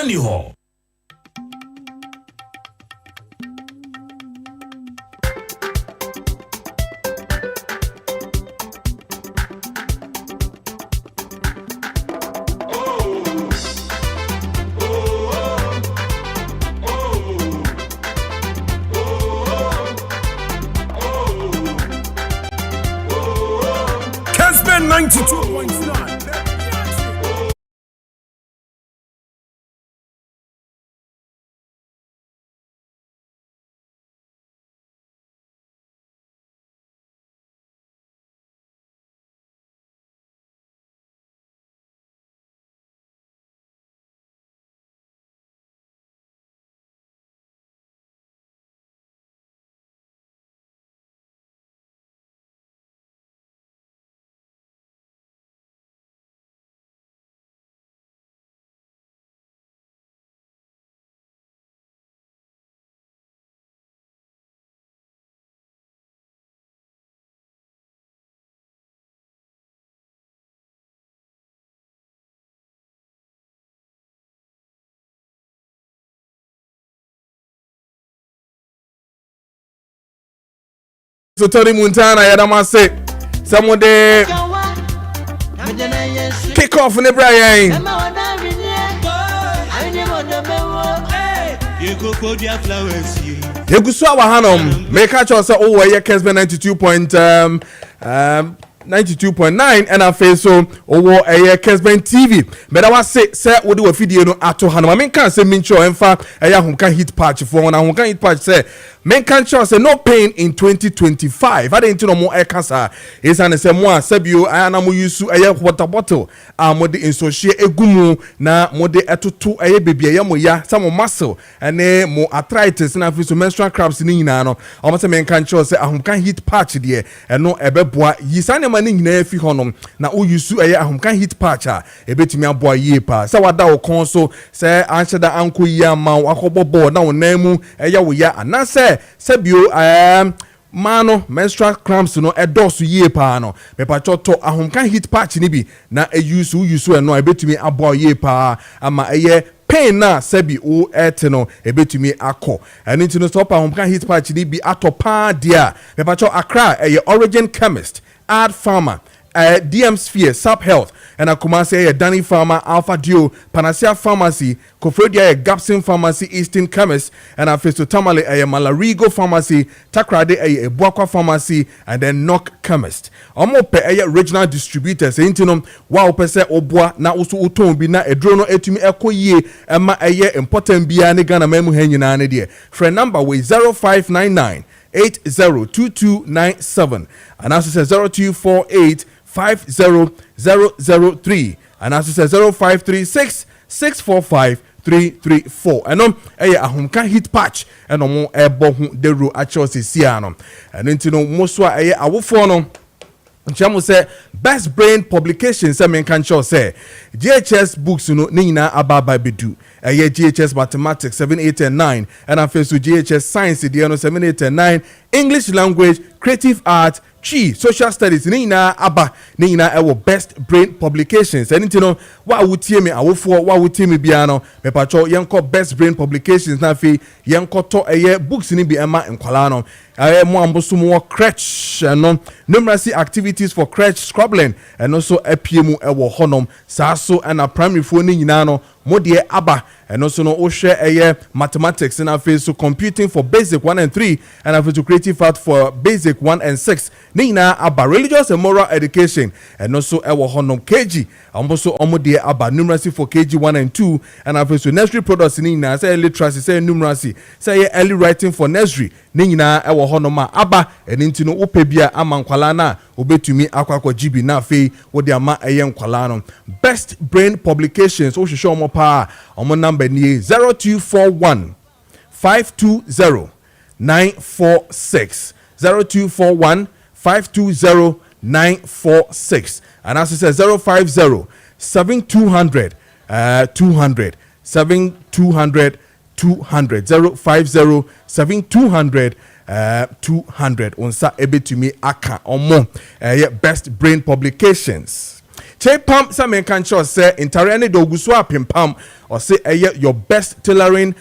Biani ho. Kessben 92.9. So Tony Montana, Yadama say, someone there kick off in the Brian. You go swallow Hanum, make a choice. Oh, yeah, Kessben 92.9 and I face so over a Kessben TV. But I was say we do a video no ato Hanum. I mean can't say mincho in fact a who can hit patch for one and who can hit patch say men can't say no pain in 2025. I didn't know more cancer. It's an say more sabio and I'm use a water bottle. Mode in so she egumu na mode etutu a baby ya some muscle and more arthritis and I feel menstrual cramps in no. Almost a men can't say I can hit patch there and no a beboa yisane mani nyina fi honom na o yusu eye ahom kan hit patch a ebetimi aboa ye pa sa wada o kon so se ancheda anko yi ama akobobo na onamu eye wo ya anase sebio mano menstrual cramps no edosu ye pa no me pa choto ahom kan hit patch ni bi na yusu eno ebetimi aboa ye pa ama eye pain na sebi o eteno ebetumi akọ eni tino stop ahom kan hit patch ni bi atopa dia me pa cho Accra eye Origin Chemist Ad Pharma, DM Sphere, Sub Health, and a Kumasi, a Danny Pharma, Alpha Dio, Panacea Pharmacy, Kofrodia, a Gapsin Pharmacy, Eastern Chemist, and a Festo Tamale, a Malarigo Pharmacy, Takrade, a Buakwa Pharmacy, and then Knock Chemist. Omo pe a regional distributors, Intinum, wow, pese Obwa, na usu utombi na edrono etumi ekoye, ema a important biane gana memu henyana de. Friend number with 0599 802297 and also says 0248 50003 and also says 0536 645 334 and ahom kan hit patch and mo ebo hu de ro a chose siano and ntino moswa awofo no Nchamu say best brain publications I mean can show say GHS books no nina ababa bedu GHS mathematics 7 8 and 9 and I face GHS science the 7 8 and 9 English language creative art social studies nina aba nina ewo best brain publications and you know what would team me awofo what would team me biano me pacho yenko best brain publications na fi yenko to books ni bi ema nkwala no mo amboso mo crèche no numeracy activities for crèche scrabbling and also apiemu ewo honom saso and a primary phone nyina no modie aba and also no o share mathematics and after so computing for basic 1 and 3 and after to creative art for basic 1 and 6 nina aba religious and moral education and also ewo honom kg amboso omodie aba numeracy for kg 1 and 2 and after so nursery products nina say literacy say numeracy say early writing for nursery nina ewo honoma aba enintino upebia amankwala na obetumi akwakwa GB na fe wodi ama nkwala no best brain publications o hwehwe omo pa omo number ni 0241 520 946 0241 520 946 and as it says 050 7200 200 7200 200 050 7200 200 onsa ebetumi aka omo best brain publications che pam sa men kan cho say intare ne do guso apempam or say your best tailoring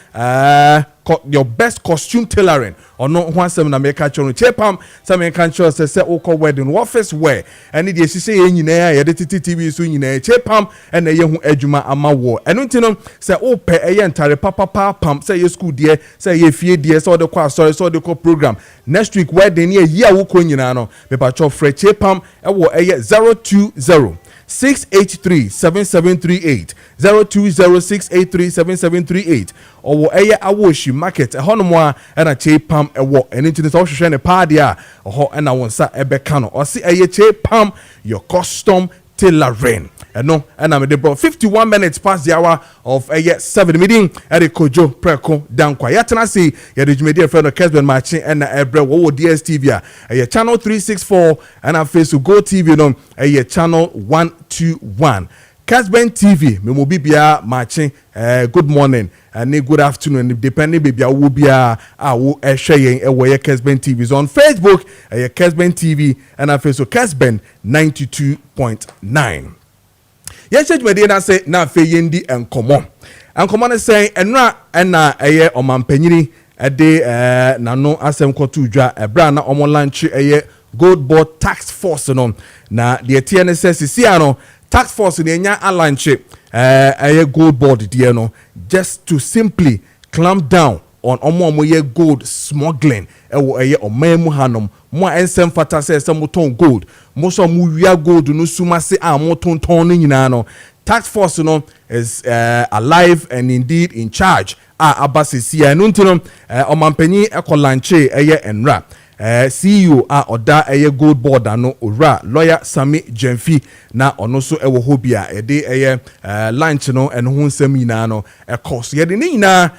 your best costume tailoring or no one sem na make cho che pam sa men kan cho say okọ wedding office wear and dey sise ye nyina ya de TV so nyina che pam and ye hu adwuma ama wo eno ntino say o pe ntare papa pam say ye school there say ye fie there so de kwa sorry so de ko program next week wedding ye yi a wo ko nyina no me pa cho fre che pam e wo 020 683-7738 020-683-7738 or awoshi market honomwa and a che pam a walk and into the social and a party and I want sa ebekano or see a che pam your custom tailoring and no and I'm the 51 minutes past the hour of a 7 meeting at the Kojo Preko Dankwah yatana see ya the media friend of Kessben matching and ebre wo DSTV a channel 364 and a face to go TV no a channel 121 Kessben TV me mo bibia matching good morning and good afternoon depending bibia wo bia wo ehwe yen ewo Kessben TV is on Facebook Kessben TV and a face to Kessben 92.9 yes judgment na say na fe yendi enkomo na say enra na eye omampanyini ede nano asem kwotu dwa ebra na omo lunch gold board tax force no na the TNSS no tax force na nya alanche gold board die no just to simply clamp down on omo ye gold smuggling ewo omamu hanom mo ensem fata say moton gold mo so mo wia gold no suma se moton ton no nyina no tax force no is alive and indeed in charge abasisi no ntino omampanyi ekolanche enra CEO oda gold board no ora lawyer Sami Jemfi na ono so ewo hobia de lunch no eno ho nsam nyina no cost ye de nyina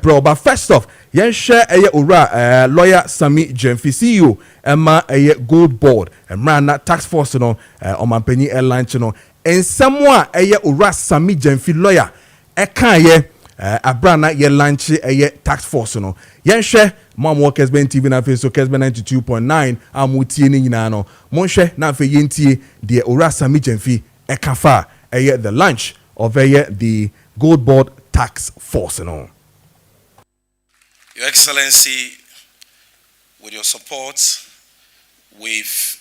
bro but first off yen share ora lawyer Sami Jemfi CEO ema gold board emra na tax force no omampanyi lunch no ensamwa ora Sami Jemfi lawyer kan abrana ye lunch tax force no yen share Mamo Kessben TV na face so Kessben 92.9 amutie ni nyina no monhwe na fe yentie de ora Sami Jemfi ekafa the launch of the gold board tax force no. Your Excellency, with your support, we've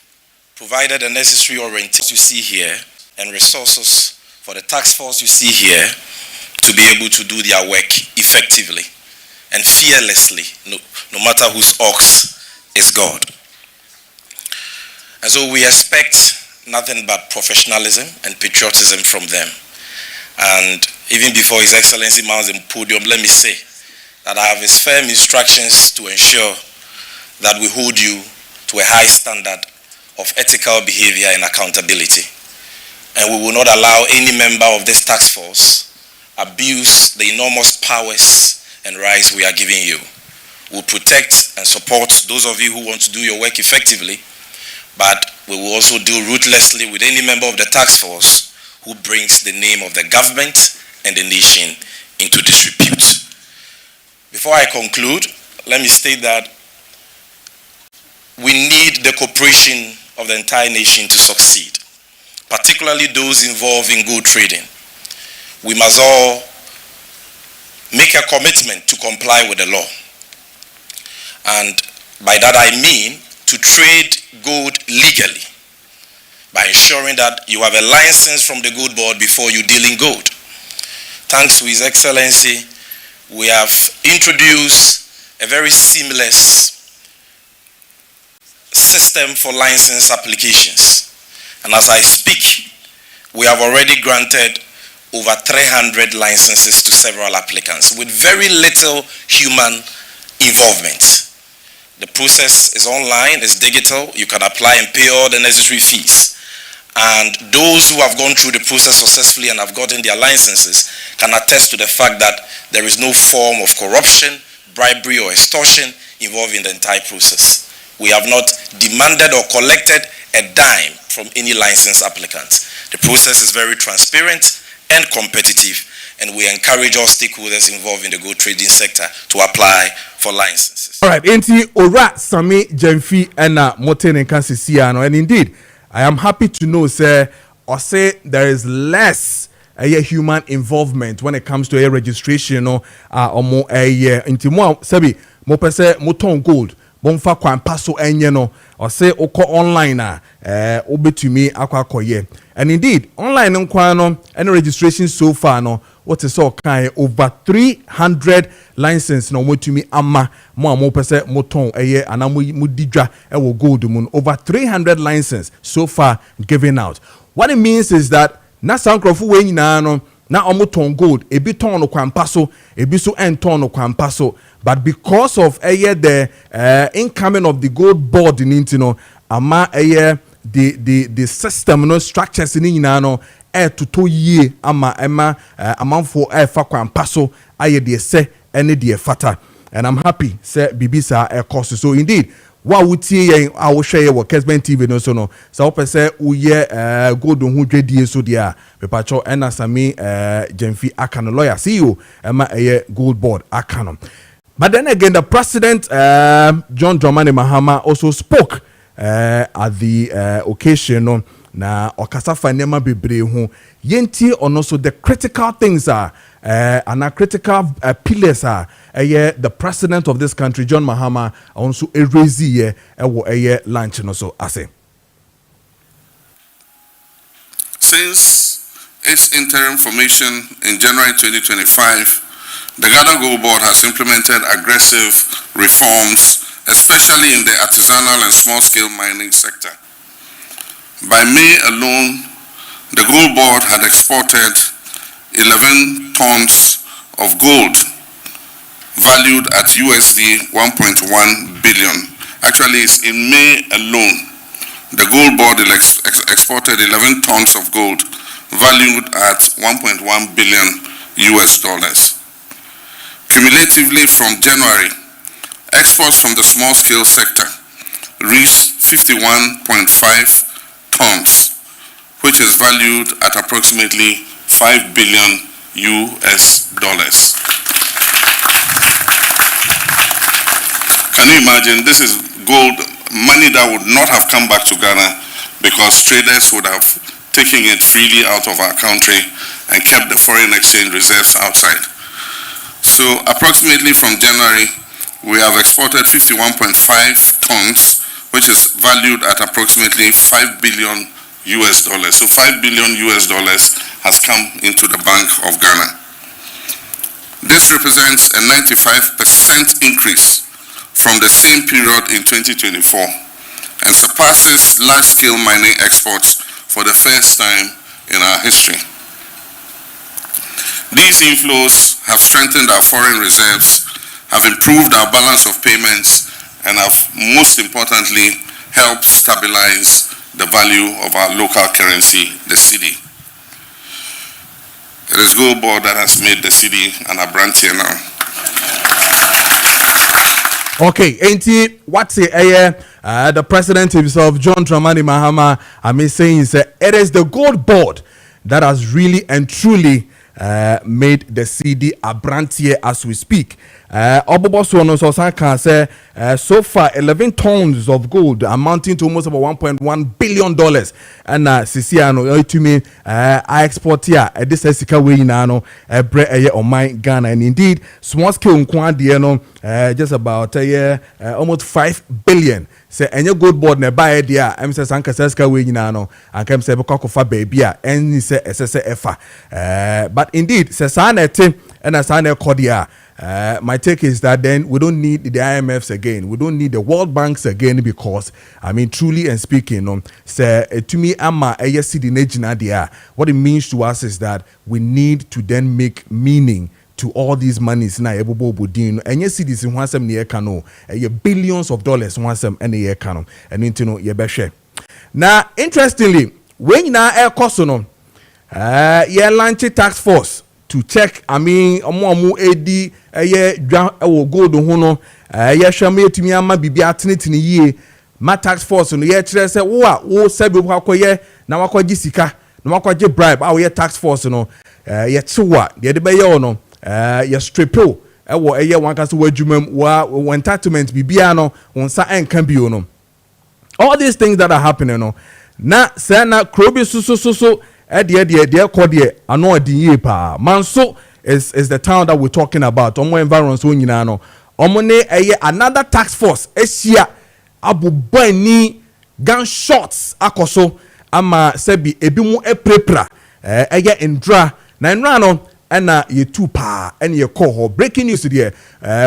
provided the necessary orientation you see here and resources for the task force you see here to be able to do their work effectively and fearlessly, no matter whose ox is God. And so we expect nothing but professionalism and patriotism from them. And even before His Excellency mounts the podium, let me say that I have his firm instructions to ensure that we hold you to a high standard of ethical behavior and accountability. And we will not allow any member of this task force abuse the enormous powers and rights we are giving you. We'll protect and support those of you who want to do your work effectively, but we will also deal ruthlessly with any member of the task force who brings the name of the government and the nation into disrepute. Before I conclude, let me state that we need the cooperation of the entire nation to succeed, particularly those involved in gold trading. We must all make a commitment to comply with the law. And by that I mean to trade gold legally by ensuring that you have a license from the gold board before you deal in gold. Thanks to His Excellency, we have introduced a very seamless system for license applications. And as I speak, we have already granted over 300 licenses to several applicants with very little human involvement. The process is online, it's digital. You can apply and pay all the necessary fees. And those who have gone through the process successfully and have gotten their licenses can attest to the fact that there is no form of corruption, bribery, or extortion involved in the entire process. We have not demanded or collected a dime from any license applicant. The process is very transparent and competitive, and we encourage all stakeholders involved in the gold trading sector to apply for licenses. All right, enti ora Sami Jemfi and Motene Kansisiano, and indeed, I am happy to know, sir, or say there is less human involvement when it comes to a registration no or more into more sabi mo pese mo ton gold bonfa kwampa so enye no or say oko online obetumi akwakoye. And indeed online nkwa no any registration so far no what is all kind over 300 license no motumi ama mo pese mo ton anamu mudidwa wo gold mun over 300 license so far given out. What it means is that na sankrofo we nyina no na omoton gold ebi ton no kwampa so ebi so enton no kwampa so, but because of the incoming of the gold board in intino ama the system no structures ni nyina no to ye ama amanfo fa kwampa so aye de se ene de fata. And I'm happy say bibisa course. So indeed wa wutie yen a wo hwe ye wo Kessben TV no so no sa wo pese uye gold hu dwedie so dia pepacho ena sami Jemfi Akano lawyer CEO ema gold board Akano. But then again the president John Dramani Mahama also spoke at the occasion no na okasafa nema bebre hu yenti ono so the critical things are and critical pillars are the president of this country John Mahama also erezi lunch no so ase. Since its interim formation in January 2025, the Ghana Gold Board has implemented aggressive reforms, especially in the artisanal and small-scale mining sector. By May alone, the Gold Board had exported 11 tons of gold valued at USD 1.1 billion. Actually, it's in May alone, the Gold Board exported 11 tons of gold valued at 1.1 billion US dollars. Cumulatively from January, exports from the small-scale sector reached 51.5 tons, which is valued at approximately 5 billion US dollars. Can you imagine? This is gold, money that would not have come back to Ghana because traders would have taken it freely out of our country and kept the foreign exchange reserves outside. So approximately from January, we have exported 51.5 tons, which is valued at approximately 5 billion US dollars. So 5 billion US dollars has come into the Bank of Ghana. This represents a 95% increase from the same period in 2024 and surpasses large-scale mining exports for the first time in our history. These inflows have strengthened our foreign reserves, have improved our balance of payments, and have most importantly helped stabilize the value of our local currency, the cedi. It is Gold Board that has made the cedi an Abrantier now. Okay, ain't what's the president himself, John Dramani Mahama, I'm saying is it is the Gold Board that has really and truly made the cedi Abrantier as we speak. So far 11 tons of gold amounting to almost about $1.1 billion and Sisiano to me I export here this Sika way no on my Ghana, and indeed small scale just about almost 5 billion. Say any Gold Board ne buy there I'm say sanka seska we no and come say kokofa baby and say SSFA but indeed say sanete and asane kodia. My take is that then we don't need the IMFs again. We don't need the World Banks again because, I mean, truly and speaking, say to me, what it means to us is that we need to then make meaning to all these monies na ebobo bodin and yes cities in one some near cano billions of dollars one some any year cano and into no ye be. Now interestingly, when na air cost no ye launch task force to check, I mean, omo edi gold ho no ye hwam etumi ama bibia tenetene yie ma tax force no ye kire se wo sabi wo akoye na wakwaji sika na wakwaji bribe ye tax force no ye chewa ye de be ye no ye stripo wo ye wanka se wadwumam wa entitlement bibia no wonsa enka bio no. All these things that are happening no na sana krobi so de kode ano adinye pa manso is the town that we're talking about omo environment so nyina no omo ne another task force esia abubani gunshots akoso ama sebi ebi mu eprepra ndra na nra no na ye two pa and ye call breaking news there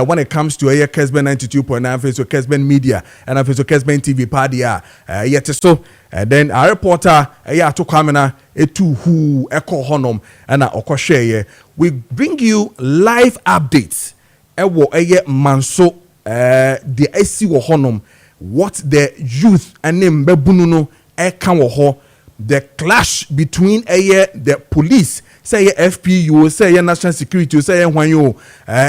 when it comes to Kessben 92.9 face Kessben media and face Kessben TV party yet so then our reporter to kamena etu who echo honum and okoshare we bring you live updates ewo manso the AC wo honum what the youth and name bebunu no kan wo ho the clash between the police say FPU say national security say hwan yo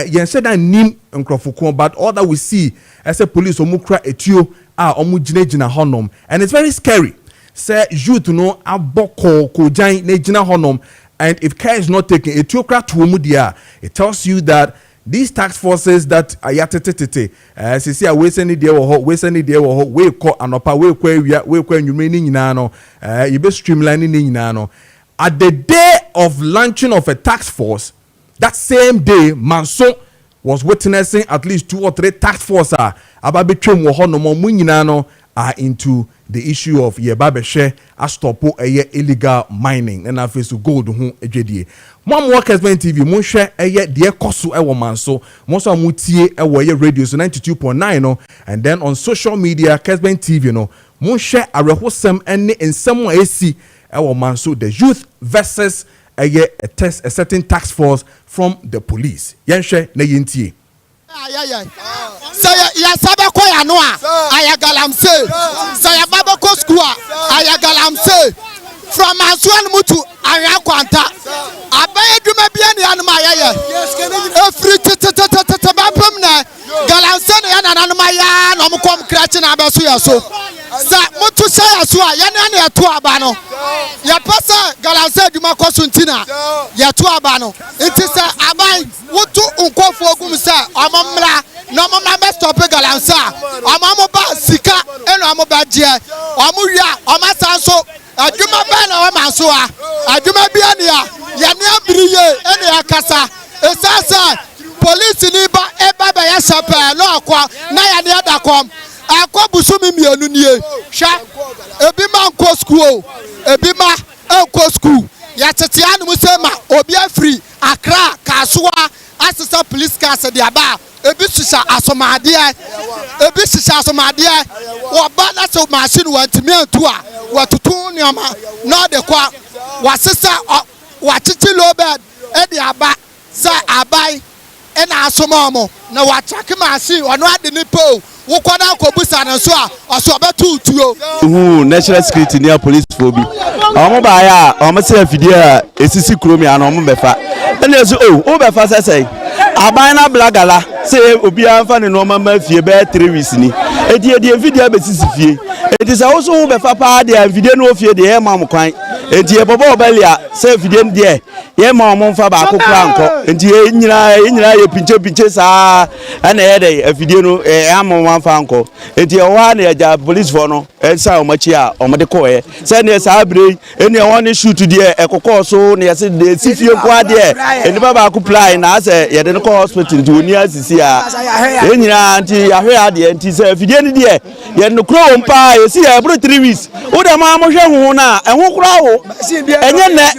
yen say that nim nkrofoko but all that we see as a police omukra etuo omu gina honom and it's very scary say youth no aboko kojan na gina honom and if care is not taken etuo kra to omu dia it tells you that these task forces that ayatetete sisi we send there wo we call anopa we kwa awia we kwa nwumre ni nyina no you be streamline ni nyina no at the day of launching of a task force that same day Manso was witnessing at least 2 or 3 task force ababetwem wo ho no mo nyina no are into the issue of yebabehwe astopo illegal mining and afesu gold ho edwedie Mom Kessben TV mo hwe de koso wo Manso mo so amutie wo radio so 92.9 no and then on social media Kessben TV no mo hwe arehosem ene ensem a esi wo Manso the youth versus a certain task force from the police yen hwe na yentie say ya sabe ko ya no aya galamse say ya baba ko school aya galamse from Ansuan mutu aya kwanta abaye duma bia ne anuma aya every babam na galamse ne ya nananuma ya no mkom krachi na abeso ya so sa mutu say aso ya ne na eto aba no ya pasa galamse duma ko suntina ya to aba no enti say abai wotu nkofo ogum say omomra no mama be stop galamse omomo ba sika eno omo ba je omo wia omasanso aduma ba na o Manso aduma bia ne ya ne abiriye ene akasa esasa police ni ba eba ba ya sapa no akwa na ya ne adakom akobusumi mienu nie hwa ebi ma nko school ebi ma enko school ya tete anu musema obi afri Accra Kasua asisa police cars de aba ebi sisa asomade wo ba na so machine wantimi antu a watutu nioma no de kwa wasisa wachichi lobed e de aba za abai e na asomo na wachake machine ono ade ni po wo kwada kobusa na so a oso betu tuo national security near police phobi omo ba ya omo se afidie a esisi kromi ana omo befa ene so o befa sesei aban na blagala se obi anfa ne no mama fie be 3 weeks ni edi video be sisi fie edi se wo so befa pa de video no fie de e mam kwan edi e bobo obelia se video de ye ma omo mfa ba akokra nko edi nyina ye pinche saa ana ye de video no amom mfa nko edi e wa na ya police for no e sa omachi a omde ko ye se ne saa bre eni e won shoot de e kokọ so ne se de sifie kwa de eni baba akuply na se ye de ko hospital nti oni asisi a enyina anti ahwe ade anti se video ni de ye no kro ompa ye si e bro 3 weeks wo de ma mo hwe hu na ehun kro wo enye ne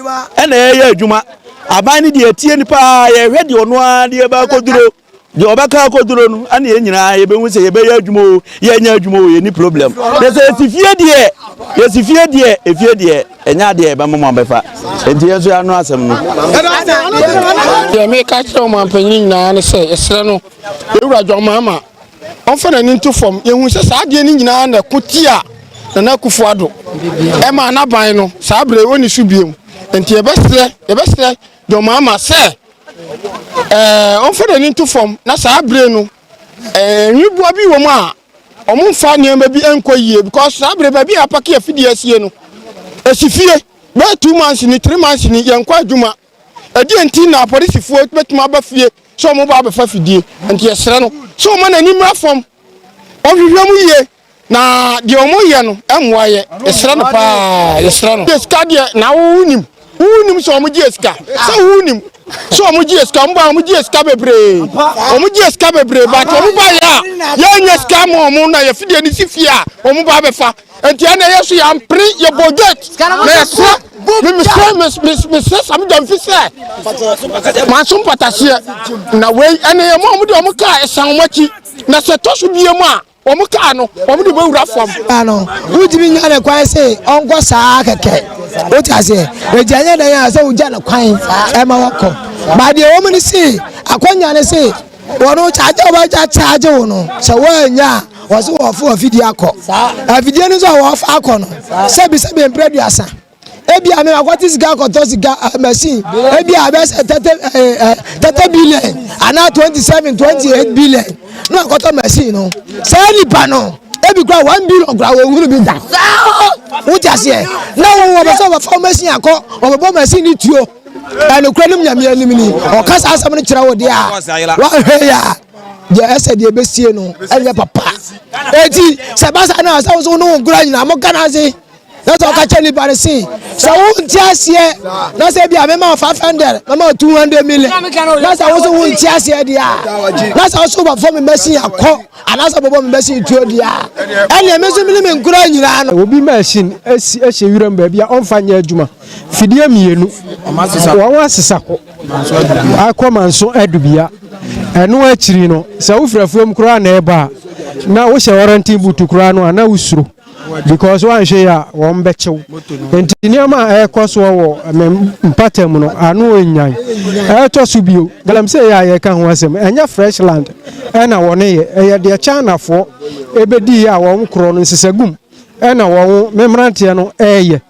ena ye adwuma aban ni de tie nipa ye hwe de ono a de ba koduro de obaka koduro no ana ye nyina ye be hu se ye be ye adwuma ye nya adwuma ye ni problem de se sifie de ye sifie de efie de enya de ba mo befa enti yeso ya no asem no ye me ka tro mo ampanyin na ne se esre no ewura dwomama onfa na ni nto fom ye hu se saa de ni nyina na kotia na kufu ado e ma na ban no saa bre woni su biem enti ye besre dwomama se onfa na ni nto fom na saa bre no nwibu abi wo mu a omumfa niam bi enkoyie because saa bre ba bi apake afidie asie no esifie be 2 months ni 3 months ni yankwa adwuma edi enti na police fuo betuma ba fie so mo ba fa fidie enti yesre no so mo na ni mra fom ohwehwem yie na de omoye no emwaye esra no pa esra no eska de na wunim so omoji eska so wunim so omoji eska mba omoji eska bebre but omoba ya nya eska mo na ye fide ni sifia omoba befa enti na yeso ya mpre ye budget na esra me sam jam fi se mansum patasie na we ene ye mo de omoka esan machi na se to so biemu a omuka no omudu be wura fam ano wujimi nya na kwan se onko saa keke otase ejanya na ya se uja na kwan e ma wako ba de o muni si akwanya ne se wono charge o ba charge wono se wanya wo se wo fo video akọ video ni so wo fa akọ no se bi empredu asa ebi ame akwati siga akọtọ siga machine ebi abes 30 billion ana 28 billion no akọtọ machine no se ni pa no ebi kwa 1 billion kwa wo wuru bi da wo jase na wo be so ba fa machine akọ wo be machine ni tuo anu kwa nim nyame anim ni o kasa asam ni kira wo dia wa he ya je ese de besie no ele papa eti se basa na sa so no ngura nyina mo kana se that's all catch anybody see so won tiasie na say bia me ma 500 na ma 200 million na say wo so won tiasie dia na say so ba for me machine akọ ana say bobo me machine tuo dia ene me so me nkura nyina no obi machine ehye wiram ba bia on fanya adwuma fidie mienu wo asesa ko akọ manso adubia eno akiri no say wo frafuam kura na eba na wo hye warranty butu kura no ana usuro because one share ya won bechew engineer ma cost wo mpatem no anu onyan to so bio galam say ya ka ho asem enya fresh land na won ye de China fo ebedi ya won kro no nsesagum na won memrante no eye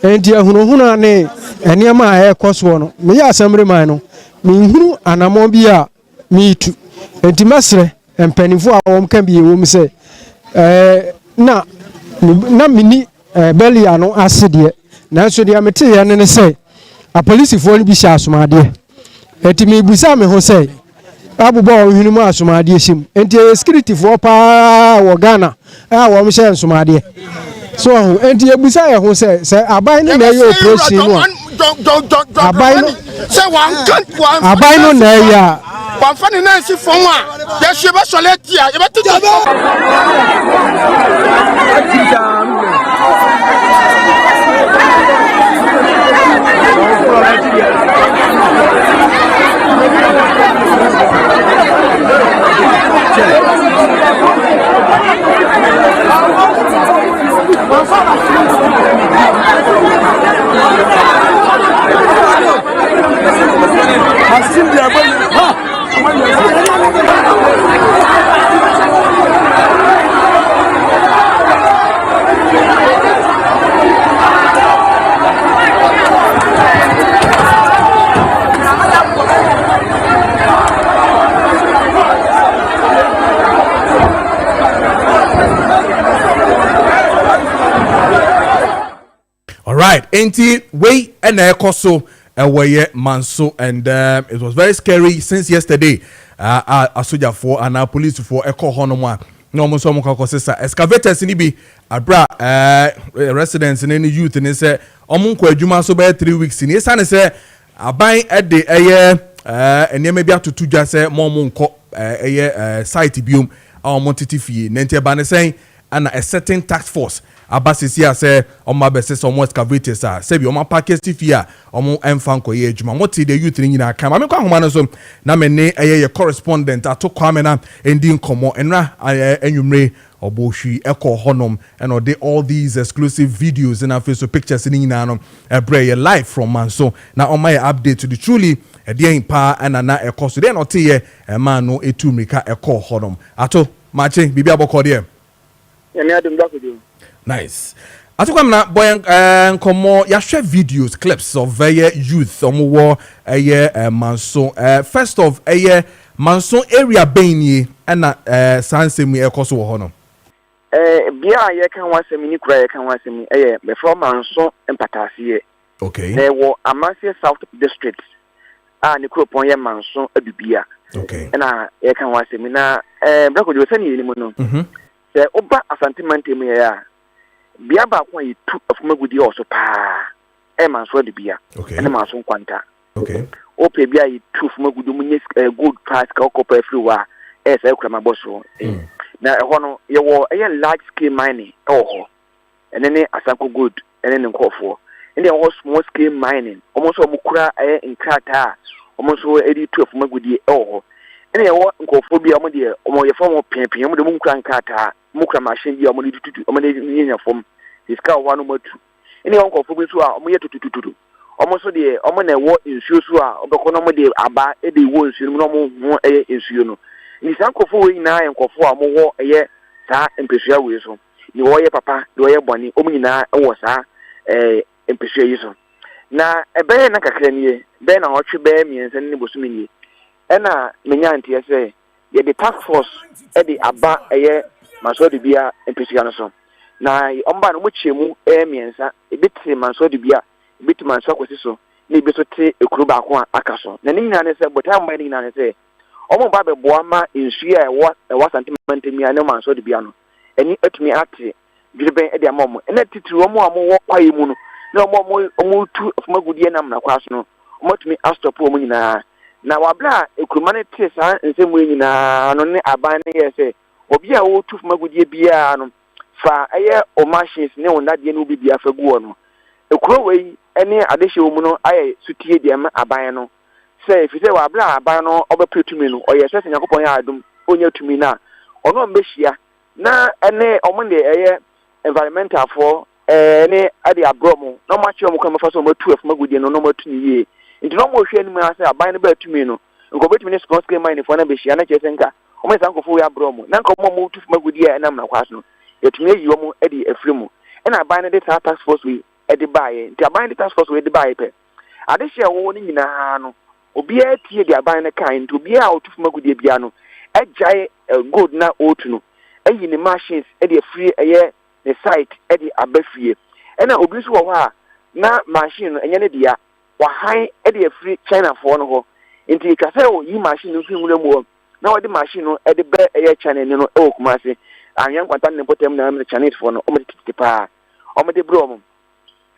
enti ahunu ane enia ma cost wo no me ya asamre man no me hunu anamon bi a me tu enti masre empanifo a won kan bi e wo mi say na mini belia no asede na so dia mete ye ne se a police fo ni bi sha asomade enti me busa me ho se abubo ohunu mu asomade shim enti security fo pa wo Ghana wo mo sha asomade so enti e busa ye ho se aban no na ye operation no aban no se aban no na ye wan fani na si fon a ye hye be soleti a ye be titi Right, enti we ena ekoso eweye manso and it was very scary since yesterday. Asoja for and police for eko honoma. No mo so mo kakosesa excavators ni bi abra residents in any youth ni say omo nko adwuma so be 3 weeks ni esa ne say aban e de eye enema bi atotu dwa say mo nko eye site biom omo titifie nenti ba ne say ana a certain task force abasisi ase omo bese so mo excavators say bi omo package fia omo emfanko ye adwuma mo ti the youth ni nyina kan ma me kwa homa no so na me ne eye correspondent atokwa me na endi nkomo enra enwumre obohwi eko honom and ode all these exclusive videos and Facebook pictures ni nyina no ebre live from Manso na on my update to the truly edien pa na ekoso de no te ye man no etumrika eko honom ato Maakye bibi abokọ de nice. Atukwa na boy nkomo ya share videos clips of youth omo Manso first of Manso area beni na sansemi ekoso wo hono bia ye kan wasemi ni kura ye kan wasemi be from Manso empatase okay there were Amasia South District ni kropon ye Manso adubia okay na ye kan wasemi na brako jo sani ni mu no sɛ oba asantimante mu ya bia ba ko yi tu afumagudi oso pa e man so de bia ene man so kwanta okay ope bia yi tu afumagudi mu nye good pass ka okopa everywhere e say krama boso na e ho no ye wo e large scale mining e ho ene ne asanko good ene ne nkofo ene e ho small scale mining almost o mukura e nkrata almost o edi tu afumagudi e ho ene e wo nkofo bia mo de o ye fam piapia mo de mu nkura nkrata mukra machine bia mo de tutu o mo de nyenya fom iska wa no matu ene e nkofo bi so a o mo ye tutututu o so de o mo na wo nsuo so a obekọ no mo de aba e de wo nsuo no mo ho e nsuo no ni sankofo we nyina nkofo a mo wo eye saa empesua we so ni wo ye papa ni wo ye boni o mo nyina e wo saa empesua yi so na ebe na kakra nie be na ho twe be miensa ni bosumi nie e na menya antie se ye the task force e de aba eye maso de bia empesua no so na omba no mo chiemu miensa ebiti manso de bia ebiti manso akwesi so na ebi so te ekuru ba ko aka so na ni nyina ne se botam ba ni nyina ne se omo ba be boa ma nsu a ewa sentiment mi ane manso de bia no eni atumi ate dweben e de amom na titiri omo amo wo kwaye mu no na omo tu afumagudie nam na kwaso no omo tumi astop omo nyina na wabla ekuruma ne te sa nsemu nyina no ne aban ne ye se obi a wo tu afumagudie bia no fa eye o machines ne wona de no bibia fagu no ekuro wei ene adehye wo mu no aye sutie de ma aban no se fise wa bla aban no obepetumi no oye se nyakopon ya adum onya tumi na ono mbehia na ene omo de eye environmental for ne ade abromo no machi omo kan mafa so matu afumagudie no no matu ni ye nti no mo hwe ni ma se aban no ba tumi no nko betumi ne small scale mine for na behia na chese nka omo sankofo ya abromo na nka omo tu afumagudie na na kwaso no yetumi yi omo edi afrimu ena aban ne de task force we edi baaye nti aban de task force we edi baaye pe ade hye wo ni nyina no obi a tie de aban ne kan nti obi a otufu magudie bia no agyae gold na otu no ayi ne machines edi afiri eye ne site edi abafie ena obi so wo ha na machine no enye ne dia wa han edi afiri China for no ho nti ka se o yi machine no fi nwura mu na wo de machine no edi be eye China ne no e okumase anyan kwanta ne potem na me Chinese for no o me titi pa o me de bro mo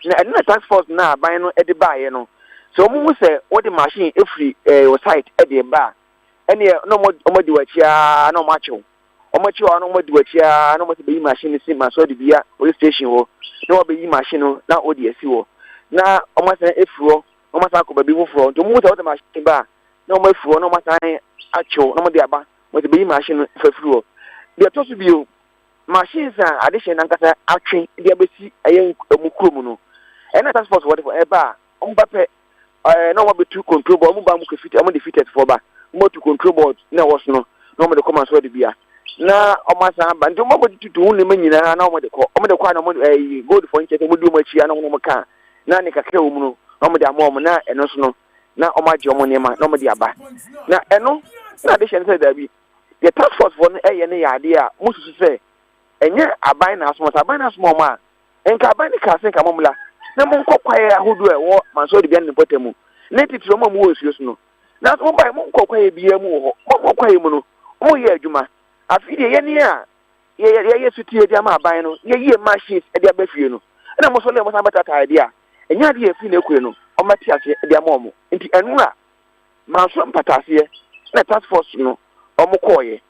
na ene task force na aban no edi baaye no so mu se wo de machine efri o site edi ba ene no mo di wachia na mo achew o mo chiwa no mo di wachia na mo se be yi machine si ma so de bia police station ho na wo be yi machine no na o de asi ho na o mo se efro o mo sa ko ba bi mu fro to mu se wo de machine ba na o mo efro na o mo sa achew na mo de aba mo se be yi machine no fafri ho de to so bio machines a addition nankasa atwe de abesi ayen emukuro no ena task force what for eba ombape na wo betu control board mo ba mo kefit am defeated for ba mo to control board na wo so no mo de command so de bia na o ma sa ba nti mo bo tutu ne manyina na mo de ko na mo gold for nche mo du mo chia na mo ka na ne kakra wo mu no mo de amo mo na eno so no na o ma je mo ne ma na mo de aba na eno na addition say da bi the task force for eye ne yade a mo susu say enye aban na asmo ma enka aban ni ka sen ka momla na mo nkokwaye ahodo e wo manso de bia ne potemu na titiro mo wo osuo so no na mo bai mo nkokwaye bia mu ho mo nkokwaye mu no mo ye adwuma afide ye ni a ye sutie dia ma aban no ye machines e dia bafie no na mo so le mo sa batata dia enya dia fi na ekwe no o mati ase dia mo nti enu a manso mpatase na task force no o mo koye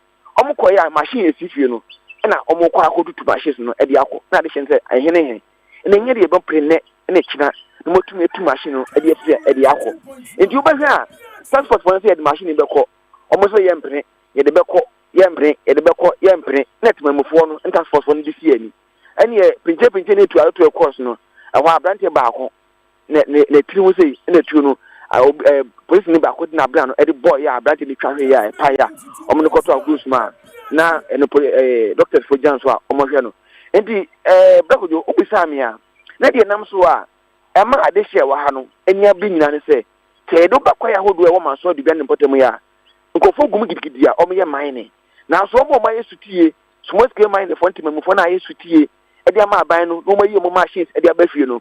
a machine esifie no na omo kwa akodutu machines no e de akọ na de hyense ehene na nye de be ne china na motum etu machine no e de afia e de akọ enti wo behwe a transport for say de machine be kọ omo so ye mpene ye de be kọ ye mpene na timamufo no transport for no de sie ani ene ye pinche ne tu ato course no ahwa abrante ba akọ na tiri wo sei na tu no police ni ba akọ na bra no e de boy ya abrante ni twa hwe ya pa ya omo no kọto agrups ma na doctors for Janso a omohwe no enti Kojo obisa me a na de nam so a ema adehye wa ha no enia bi nyina ne se tedo bakwaya hodo e wo manso de bia ne potem ya nkofo gum gidigidi a omo ye mine na so omo ma yesutie small scale mine for ntimamufo na yesutie e de ama aban no no ma yi omo machines e de abafie no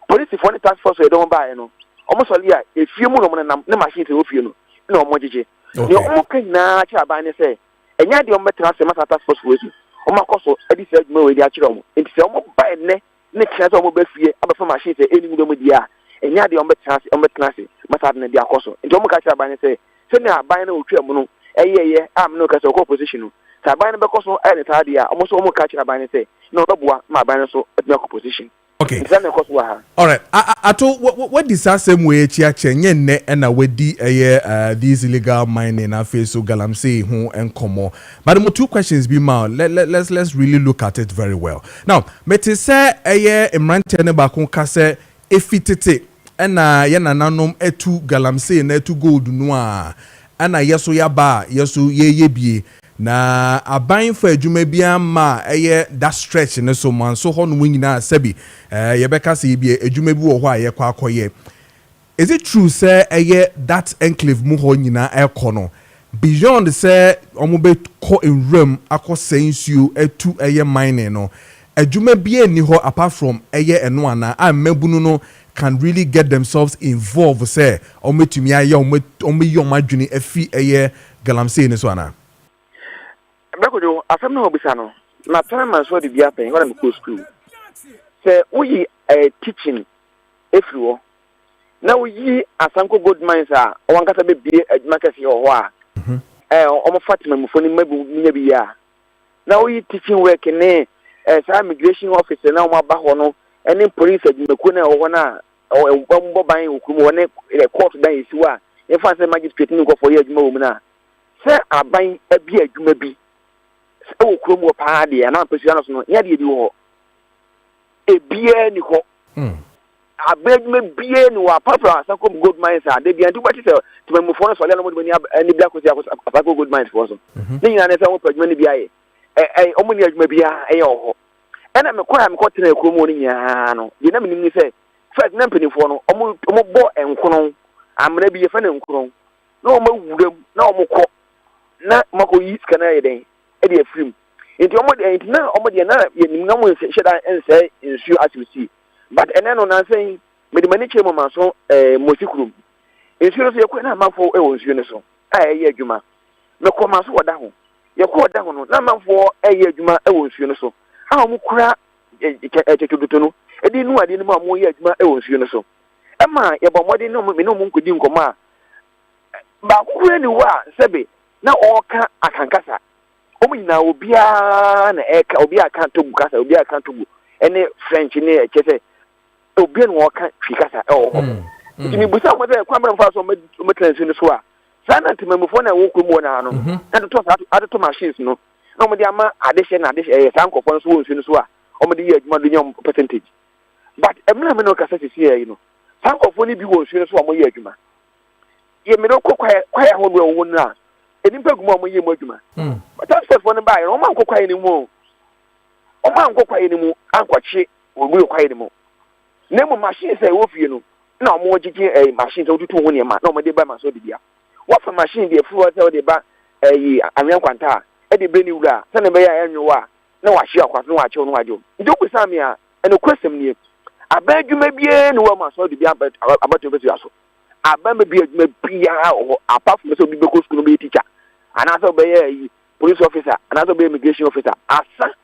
police for the task force e don ba no omo so lia efie mu no mo na machines e wo fie no na omo jeje ni omo kan na cha aban ne se enya de omo betra se masa task force wesu omakoso edi se adwuma we di akire omo enti se omo ba ne chance omo ba fie abafa machine se eni mu dia enya de omo trance masa na di akoso enti omo ka kire aban se se na aban na otwa mu no eyeye am no ka se ko position no sa aban na be koso e ne ta dia omo so omo ka kire aban se na obaboa ma aban so adwuma ko position. Okay. All right. Ato what this same way chenye ne na wedi these illegal mining na face so galamsey ho enkomo. But the two questions be ma let's really look at it very well. Now, meti say emrante ne ba kon ka say efitete na ye nananom etu galamsey na etu gold no a na yeso ya ba yeso ye bie na aban for adwuma bia ma that stretch ne so man so ho no nyina sabi ye beka se bia adwuma bi wo ho a ye kwa akoye. Is it true say that enclave mu ho nyina ekono beyond say omobe ko enram akosensuo etu mining no adwuma bia ni ho apart from eno ana amabunu no can really get themselves involved say ometumi aye omeyom adwene afi galamsey ne so ana. Bekojo afem na obisa no na time so de bia pen wala me go school say we teaching everywhere na we asanko good minds a wankata be bie adwuma kase ho a omo fatima mufoni mabu nya bia na we teaching work ne sa immigration officer na omo aba ho no ene police adwuma na ho na ombo ban okumu ne court dan esiwa e fa say magistrate ni go for ye adwuma wo mu na say aban abi adwuma bi o kromo pa de na pesiano so no ya de di ho ebie ni ho abedme bie ni wa papa sanko gold mines a de bia ndu bati se timamufo no so le no mo ni bia ko si akọ gold mines for so ni nyina ne se wo padwuma ni bia ye omo ni adwuma bia ho ena me kwa me ko tena kromo ni nya no de na me ni se first na mpanifo no omo bo enkono amna bi ye fa na enkono na omo wuram na omo kọ na mako yi skana ye den e dey film enti omo dey enti na omo dey na ye nim na mo sheda ense insu asisi but ene no na say me de mani chemo ma so mosikurum insu no so ye kwa na manfo e won insu ne so ye adwuma me ko ma so woda ho ye ko woda ho no na manfo ye adwuma e won insu ne so a omo kura chekeduto no e di nu ade no ma mo ye adwuma e won insu ne so e ma ye bo modi no me no mo nkodi nkoma ba kura ni wa sebe na oka akankasa omina obia na eka obia kan togu kasa obia kan togu ene french ne echese obia no oka fikasa timi busa mo de kwamra mfa so me translate no so a sana timamufo na wo kwemu na no na to machines no na mo de ama adehye na adehye sankofo so wo nsu no so a o mo de ye adwuma do nyom percentage but emna me no kasa sisi yi no sankofo ni bi wo nsu no so a mo ye adwuma ye me no kwaya ho do wo na enimpa gumo mo ye mo adwuma but for the buy o man kokwa ni mu o man kokwa ni mu ankwache ogu kokwa ni mu na mu machine say wo fie no na mo gigi machine so tutu ho ne ma na mo de ba ma so de bia wo fa machine de fu wo say de ba anwen kwanta e de be ni wura se ne be ya enwa na wa hye akwa no wa che no wa jo njo ku sam ya ene kwesem ni aba adwuma bie ni wo ma so de bia abato be so aba me bie adwuma bia apart from so bi be ko school no be teacher ana so be police officer another be immigration officer asa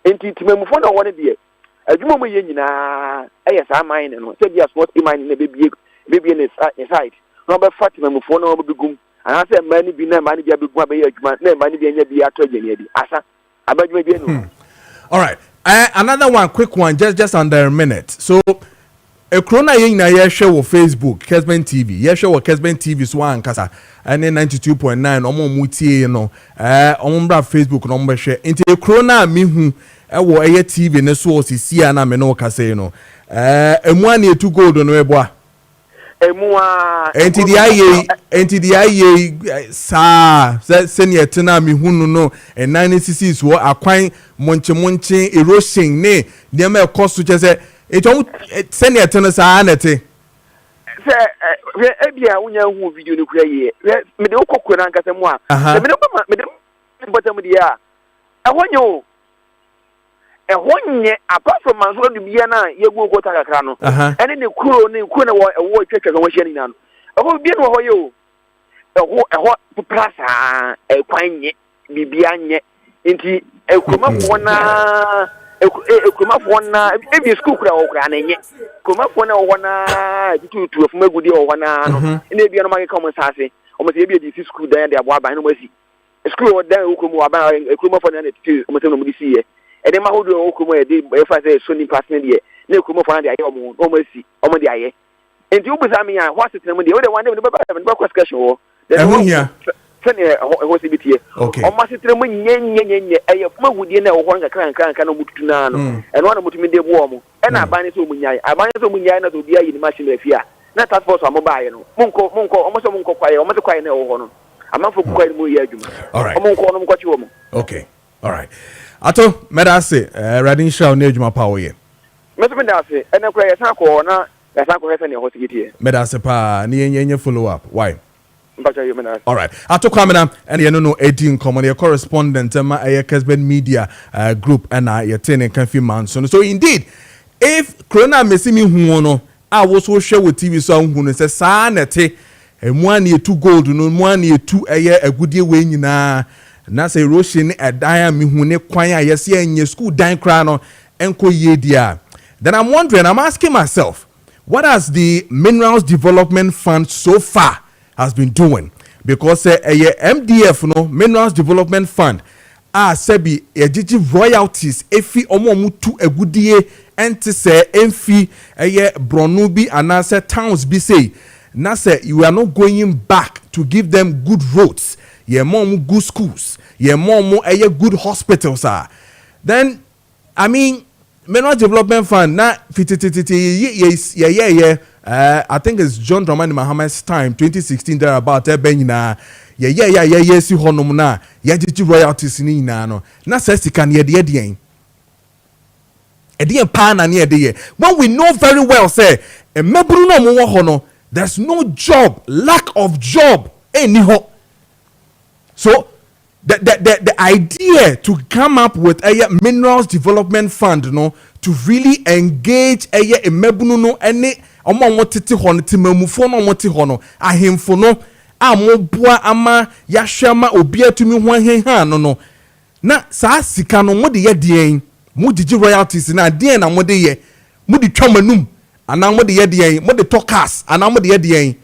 enti timamufo na wone de adwuma mo ye nyina sa mine no se bia small mine na bebie ne side no be fat timamufo na obo bigum ana se mani bi na mani bia bigum abe ye adwuma na mani bia nya bia to ageni adi asa abadwuma bia no. All right, another one quick one just under a minute. So Ekrona ye nyina ye hwe wo Facebook Kessben TV ye hwe wo Kessben TV so ankasa ene 92.9 omo mutie no omo mbra Facebook no mbe hwe enti Ekrona mi hu wo eye TV ne so osisi ana me no kase no emu ani etu gold no eboa emua enti di aye sa senior tena mi hu no 966 wo akwan monche erosion ne de ma ekoso chese eto senior tena sa anete se ebia unya hu video ni kura ye me de okokko na nkasa mu a me de bota mu dia ehonye apart from manso de bia na yegu okota kakra no ene ne kuro na wo twetwa wo hye ni na no eho bia no ho ye o eho plasa kwanye bibia nye Inti ekroma fona ekroma fona ebi school kura okra na enye ekroma fona wona tutu afuma gudi wona no na ebi no make come sase o mse ebi di school dan de abo aban no masi school dan okromo aban ekroma fona na tutu o mse no mudi siye e de ma hodo okromo e de e fa say so ni partner de na ekroma fona de aye o masi o mo de aye enti ubuza me ya what sitem de o de one de ba kwa discussion wo sene ho sibitie o masitre mu nyenyenyenye eye magudie na wo honga kranka na mututu na no eno na mutumi de bo mo e na abane so munyai na so bia yi ni machine afia na task force amo baaye no munko o mo so munko kwaye o mo so kwaye na wo ho no amanfo kwaye mu ye adwuma o munko no mko chiwo mo okay all right ato medase radin show na adwuma pa wo ye meso medase ene kwa ye san ko na ya san ko hefe ne ho sibitie medase pa ni yenye follow up why all right. Ato Kwamina and you know 18 common your correspondent ma Kessben media group and your ten Kanfi Manson. So indeed, if Corona mesimi huono, I was so share with TV song who says sanete and 1 year 2 gold no 1 year 2 a year a good year when na say Roshin a diamond hune kwanya yes in your school dine crown and ko ye dia. Then I'm wondering, I'm asking myself, what has the Minerals Development Fund so far has been doing? Because MDF no Minerals Development Fund sebi ejiji royalties efi omo mutu egudie enti se emfi bronu bi anase towns bi say na say you are not going back to give them good roads, ye mom good schools, ye mom good hospitals are. Then I mean Minerals Development Fund na I think it's John Dramani Mahamad's time 2016 there about benina si honom na jiji royalties ni no na sesika ne de pa na ne de when we know very well say emeburu no mo ho no there's no job, lack of job any ho. So the idea to come up with a Minerals Development Fund no to really engage a emebunu no any omo tete ho no temamufo no omo te ho no ahemfo no amoboa ama yahwema obi atumi ho ahenha no na saa sika no mo de ye den mo digi royalties na den na mo de ye mo de twamanum ana mo de ye den mo de talkers ana mo de ye den.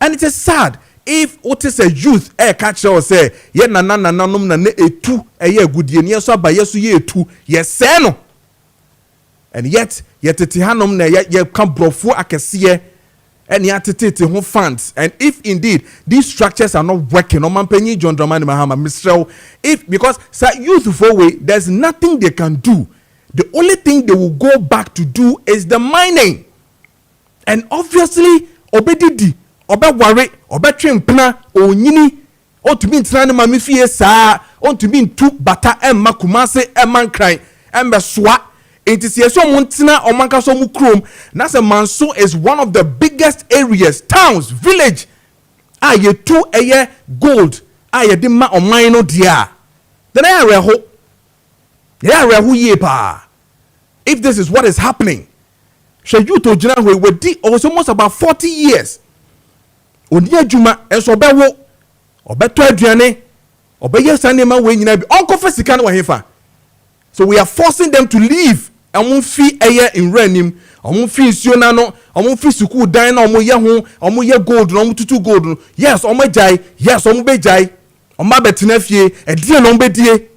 And it is sad if what is a youth catch us say ye nananom na etu agudie ne so aba yeso ye etu ye se no. And yet tete hanom na ye kan brofo akese and ya tete ho funds. And if indeed these structures are not working, no man penny John Dramani Mahama Mr. If because youth for way there's nothing they can do. The only thing they will go back to do is the mining. And obviously obedidi obe ware obe twempna onyini otumi ntana ma mefie saa ontumi ntu bata emma kumase emma nkran embe soa entisi so montena omanka so mu krom na se Manso is one of the biggest areas, towns, village ye tu eye gold ye de ma oman no dia then areho ye pa. If this is what is happening, should you to gina we di almost about 40 years oni adwuma enso bewo obeto aduane obeye sanema we nyina bi onko fasika na wahefa. So we are forcing them to leave and fi eye in renim omo fi nsuo na no omo fi school dan na omo ye ho omo ye gold na omo tutu gold. Yes omo jai, yes omo be jai omo betena fie edie no bedie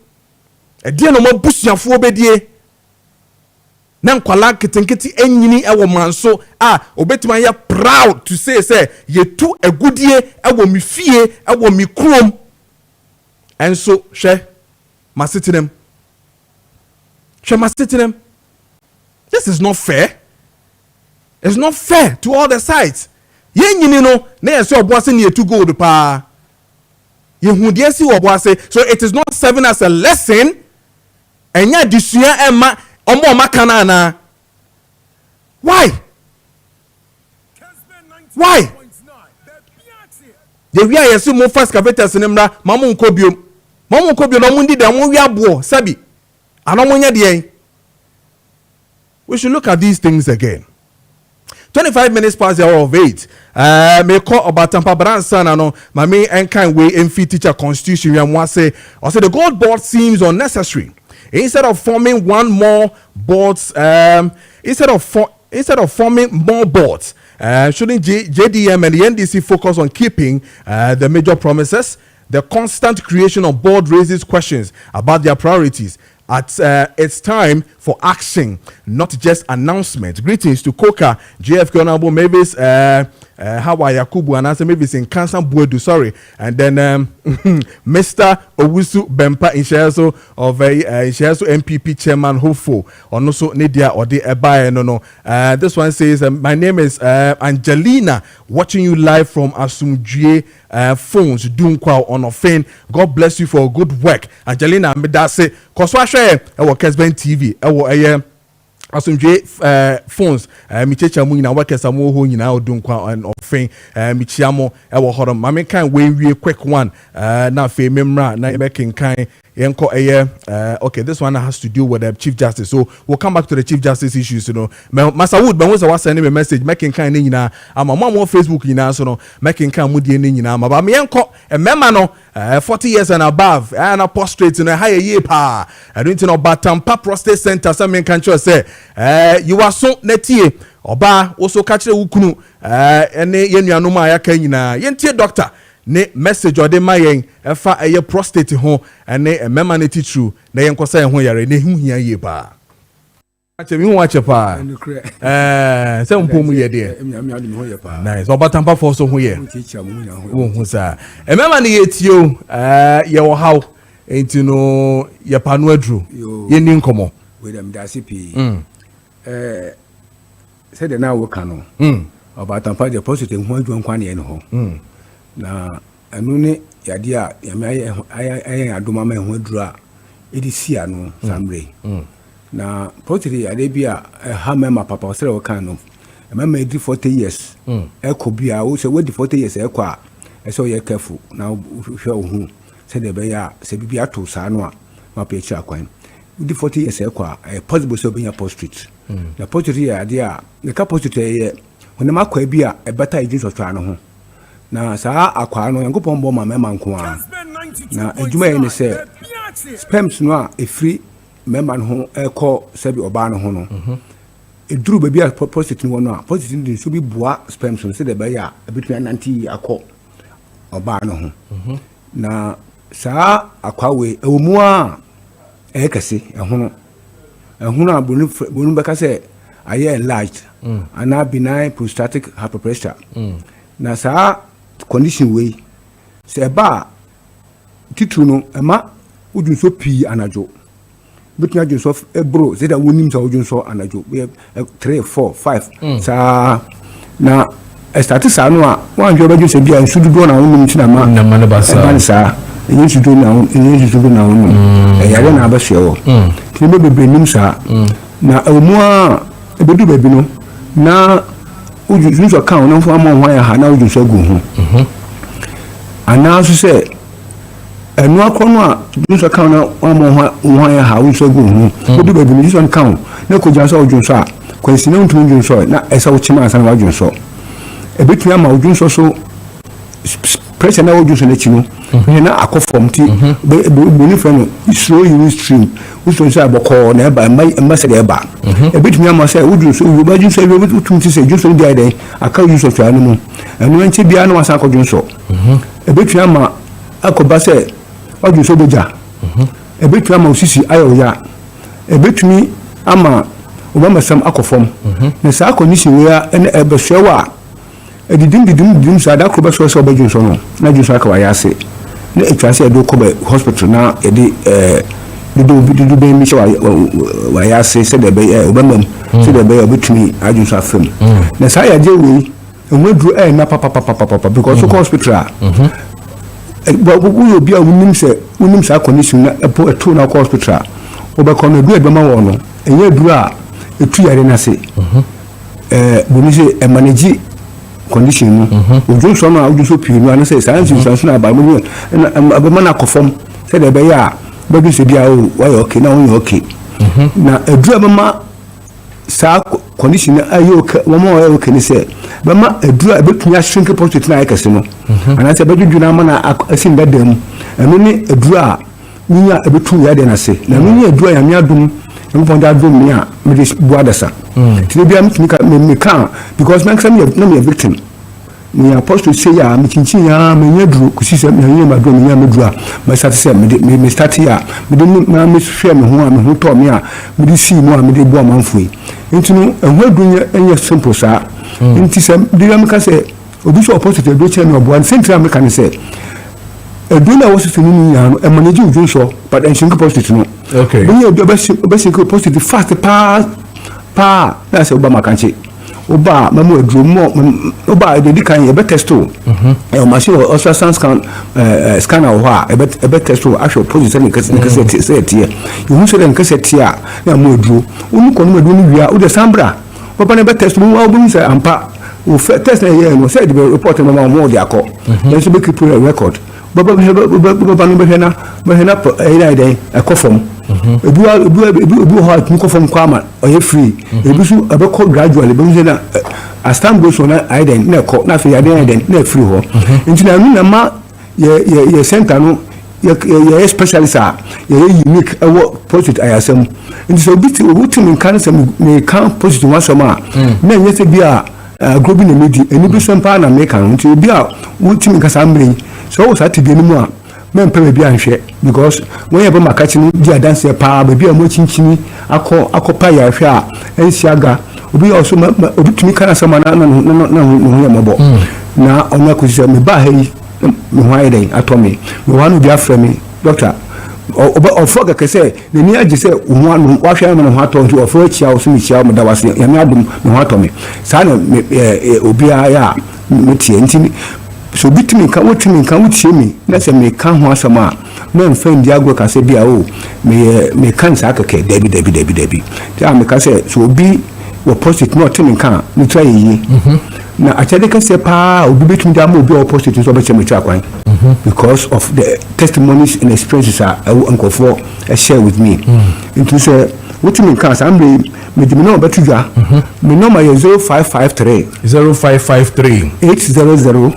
edie no mo busuafo bedie na nkwala ketenketi enyini ewo Manso obetima ya proud to say ye tu agudie ewo mi fie ewo mi krom. And so she masitinem this is not fair. It's not fair to all the sides. Ye nyini no na ye so oboase ne tu gold pa ye hudie si oboase. So it is not serving as a lesson enya disua emma omo makana na. Why? The we are so mo fast caveters nemra mamu nkobio no mundi de mo wi abo sabi anomo nya de. We should look at these things again. 25 minutes past the hour of 8. Me call about Tampa Branson and Mami and kind way MFI teacher constitution and say the gold board seems unnecessary. Instead of forming one more boards, instead of forming more boards, shouldn't JDM and the NDC focus on keeping the major promises? The constant creation of board raises questions about their priorities. It's time for action, not just announcement. Greetings to Koka, JFK Honorable Mavis, Hawa Yakubu, and answer Mavis in Kansan Buedu, sorry. And then Mr. Owusu Bempa in Sheso of Sheso MPP Chairman Hopeful, or no so Nidia or the Ebaye, no. This one says, my name is Angelina, watching you live from Asumdue phones, Dankwah on Ofen. God bless you for good work. Angelina, me da say, Koswashe, Kessben TV, Asumdue phones, Michecha Muna, Wakesamo, who you now Dankwah and Ofen, Michiamo, Hodom. Mame can we quick one, now Fe Memra, na making kind. Okay, this one has to do with the Chief Justice. So we'll come back to the Chief Justice issues. You know, Master Wood, but was sending me a message, making kind of I'm a mom on Facebook, so no, making kind of but me uncle, a memano, 40 years and above, and a prostrate in a higher year power. I don't know about Tampa Prostate Center. Some country say, you are so netie, Oba, also catch the Ukunu, and Yenyanuma Yakayina, Yentia doctor. Ne message or de mayen efa eye prostate ho ene mema ne titru na yen kwasa ho yare ne hu hia ye pa ache mi hu ache pa se mpo mu ye de nice obatampa for so ho ye hu sa mema ne yetio ye wo haw enti no ye pa no adru ye ni nkomo we dem da sipi se de na wo kanu obatampa de prostate hu adru nkwa ne no ho na anu ne yade a yame ayen adoma ma ho adura edisi anu samre na potri yade bia ha mema papa osere wo kan no mema edi 40 years eko bia wo se wedi 40 years eko a eso ye careful na hwe ohu se de be ya se bibia to sa no a ma pe chi akwan wedi 40 years eko a possible so be ya post na potri yade a ne ka potri ye honema kwa bia e beta ejin so twa no ho na saa akwa no yankopon bo ma mema nko a na adwuma ye ne se sperms no a efri mema no eko sebi oba no ho no eduru ba bia prostate no no a prostate din so bi boa sperms no se de ba ya abetu ananti akọ oba no ho na saa akwa we ewumu a ekase ehunu a bonu beka se aye enlarged ana benign prostatic hyperpressure na saa condition way se ba titru no ema udun so pi anajo bitnya jo so ebro ze da wonim sa udun so anajo 3 4 5 sa na start sa no a wan jo beju se bia nsudu do na wonim tina ma na ma ba sa enyi sudu na wonim yare na ba hyewo tin be benim sa na omu a ebedu bebi no na udun so kan no fo amon hwan ya ha na udun so gu ho ana so se enu akono a udun so kan na amon hwan ya ha udun so gu ho udun bebi ni so kan na ko janso udun so a kwesi na udun udun so na esa wo chima asan wa udun so ebetu ama udun so pressure na udun so na chino na akofom ti be ni fo no slow you stream udun so aboko na eba ma se de eba ebetu ama se udun so wo ba udun so we tun ti se udun so dia den aka udun so twa no mu enu enche bia na wasa akodun so ebetu ama akoba se udun so boja ebetu ama osisi ayo ya ebetu ama obama sam akofom na sa condition we ya ene ebehwewa edidim sa da kroba so obajun so no na jun so aka wa ya se na etwase edo ko be hospital na edi do be mi wa ya se de be obama se de be obetumi ajun so afem na sa ya je we enwedru na papa because so hospital wo bi a wonim sa condition na eto na hospital obekọ na du edema wo no enye duru a etu yare na se bonise manage condition no ojo so na ojo so pii no say science so na ba mo abema na kofom say de be ya ba bi se bia o wa okay na o okay na edu abema sa condition ayo one more can say bama edura ebetumi shrink prostate na akese no ana say bedwuduna ma na asin dadam eno ni edura nya ebetu ya de na se na nya edura ya miadum empon da dum me a me de buadasa tini bia me kan because man say me a victim me supposed to say ya me chinchin ya me nya duro kusi say me nya maduro me nya medura me start say me start ya me de me hwe me ho to me a me de si mu a me de bo amanfo nti no ehwe dunya enye simple sa nti say de me ka say obi so opposite do che me obo central me kan say eduna was to me ya no e manage ujun so but en sink positive no okay when you be sink positive fast pa na say oba makanche oba mamu edro mo oba de kan e be testo e o machine ultrasound scanner ho a e be testo actual positive ni cassette set here you hu say den cassette here na mo edro unu ko no edro ni wia o de sambra oba na be testo mo obo ni say ampa o test na here no say the report mo de akọ then so be keep record baba no behena ida ekofom ebu hot mukofom kwama oye free ebu su abeko gradually be na as time goes on ida na ko na fe ida na free ho nti na nu na ma ye center no ye specialist ye unique ewo project ayasem nti so bit obuti min kan se me kan project wasoma na nyese bia grobi na medi eni bi sempa na me kan nti bia wuti min kasa mbre so was at the anymore men pay be anhwe because when you be makachi no dia dance pa ba bia mo chinchini akopa ya hwe a ensiaga obi also obi tumi kana sama na no mabo na ona ko se me ba hei me hwai den atomi me wanu dia frɛ me doctor ofoga kese ne ni agi se wo anu wa hwe me no ho ato nti ofo achia wo so me chia mo da wase ya me adum me ho atomi sa na obi ya metie nti so bitimi kan wutie mi na se me kan ho asama na mfan diago ka se bia o me kan sa akeke debi ti am ka se so obi wo post no timi kan ni try yi na achade ka se pa obi bitimi da mo obi wo post so be chemi try kwan because of the testimonies and experiences uncofo share with me into say wutimi kan sa ambe me di no betudwa me number is 0553 800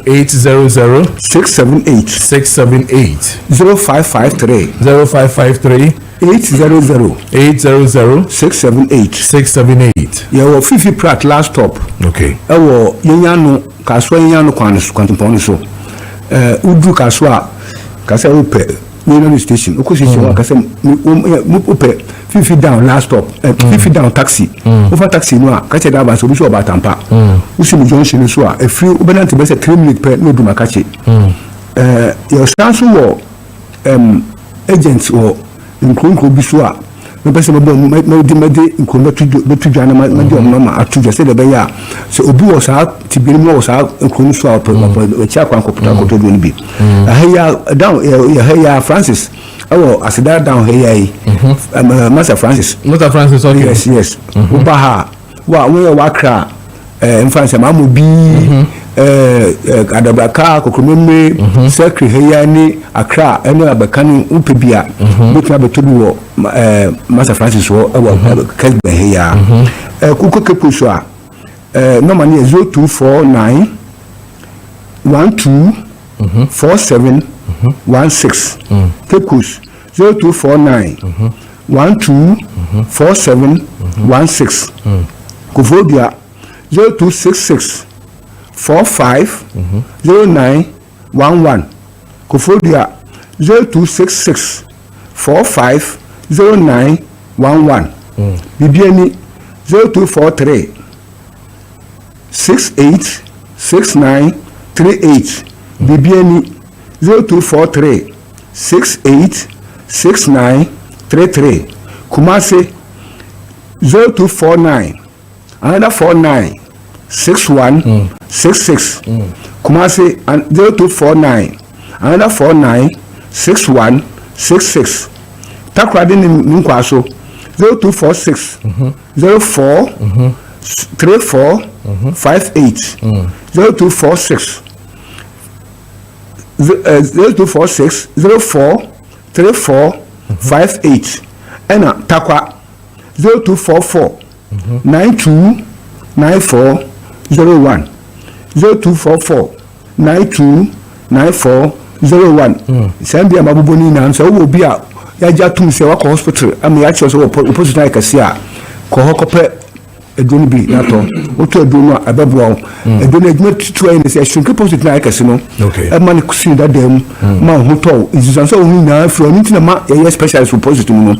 678 0553 800 678 ya wo fifi prat last stop okay ewo yenyano kaso yenyano kwantopon so udu kaso a kasa upe no station okosi so kasa upe fifi down last stop fifi down taxi over taxi no a kache da ba so bi so ba tampa usi mu junction so a free ubenant be say 3 minutes per no du makache your chance wo agents wo nkonko bi so a me pese mabo mede nkonko betudwa na mede mama atudwa se de be ya so obi wo sa tibiri mo wo sa nkonko so a cha kwa komputer ko to do ni bi ya down ya Francis awo asida down here Master Francis okay yes uba ha wa wakra mfanse mamu bi adabraka kokromeme secretary here ni akra eno abakanu upebia betwa betodu wo Master Francis wo Kessben here kuko kepuso a number ni 0249 12 4716 Kekus 0249 12 4716 Kuvodia 0266 45 0911 Kuvodia 0266 45 0911 Bibiani 0243 68 69 38 Bibiani 0243 68 69 33 Kumasi 0249 another 49 61 66 Kumasi and 0249 another 49 61 66 Takradi Nkwaso 0246 04 34 58 0246 0246 04 34 58 and Takwa 0244 92 9401 0244 929401. Send them Abu Boni and so will be out. Yaja to say what hospital. I mean, actually, opposite like a Sia. Kohokope, a don't be that all. What to do above all. A don't admit to any session, opposite like a casino. Okay. A man could see that them, man who told is so now from into the mark, a specialist supposed to know.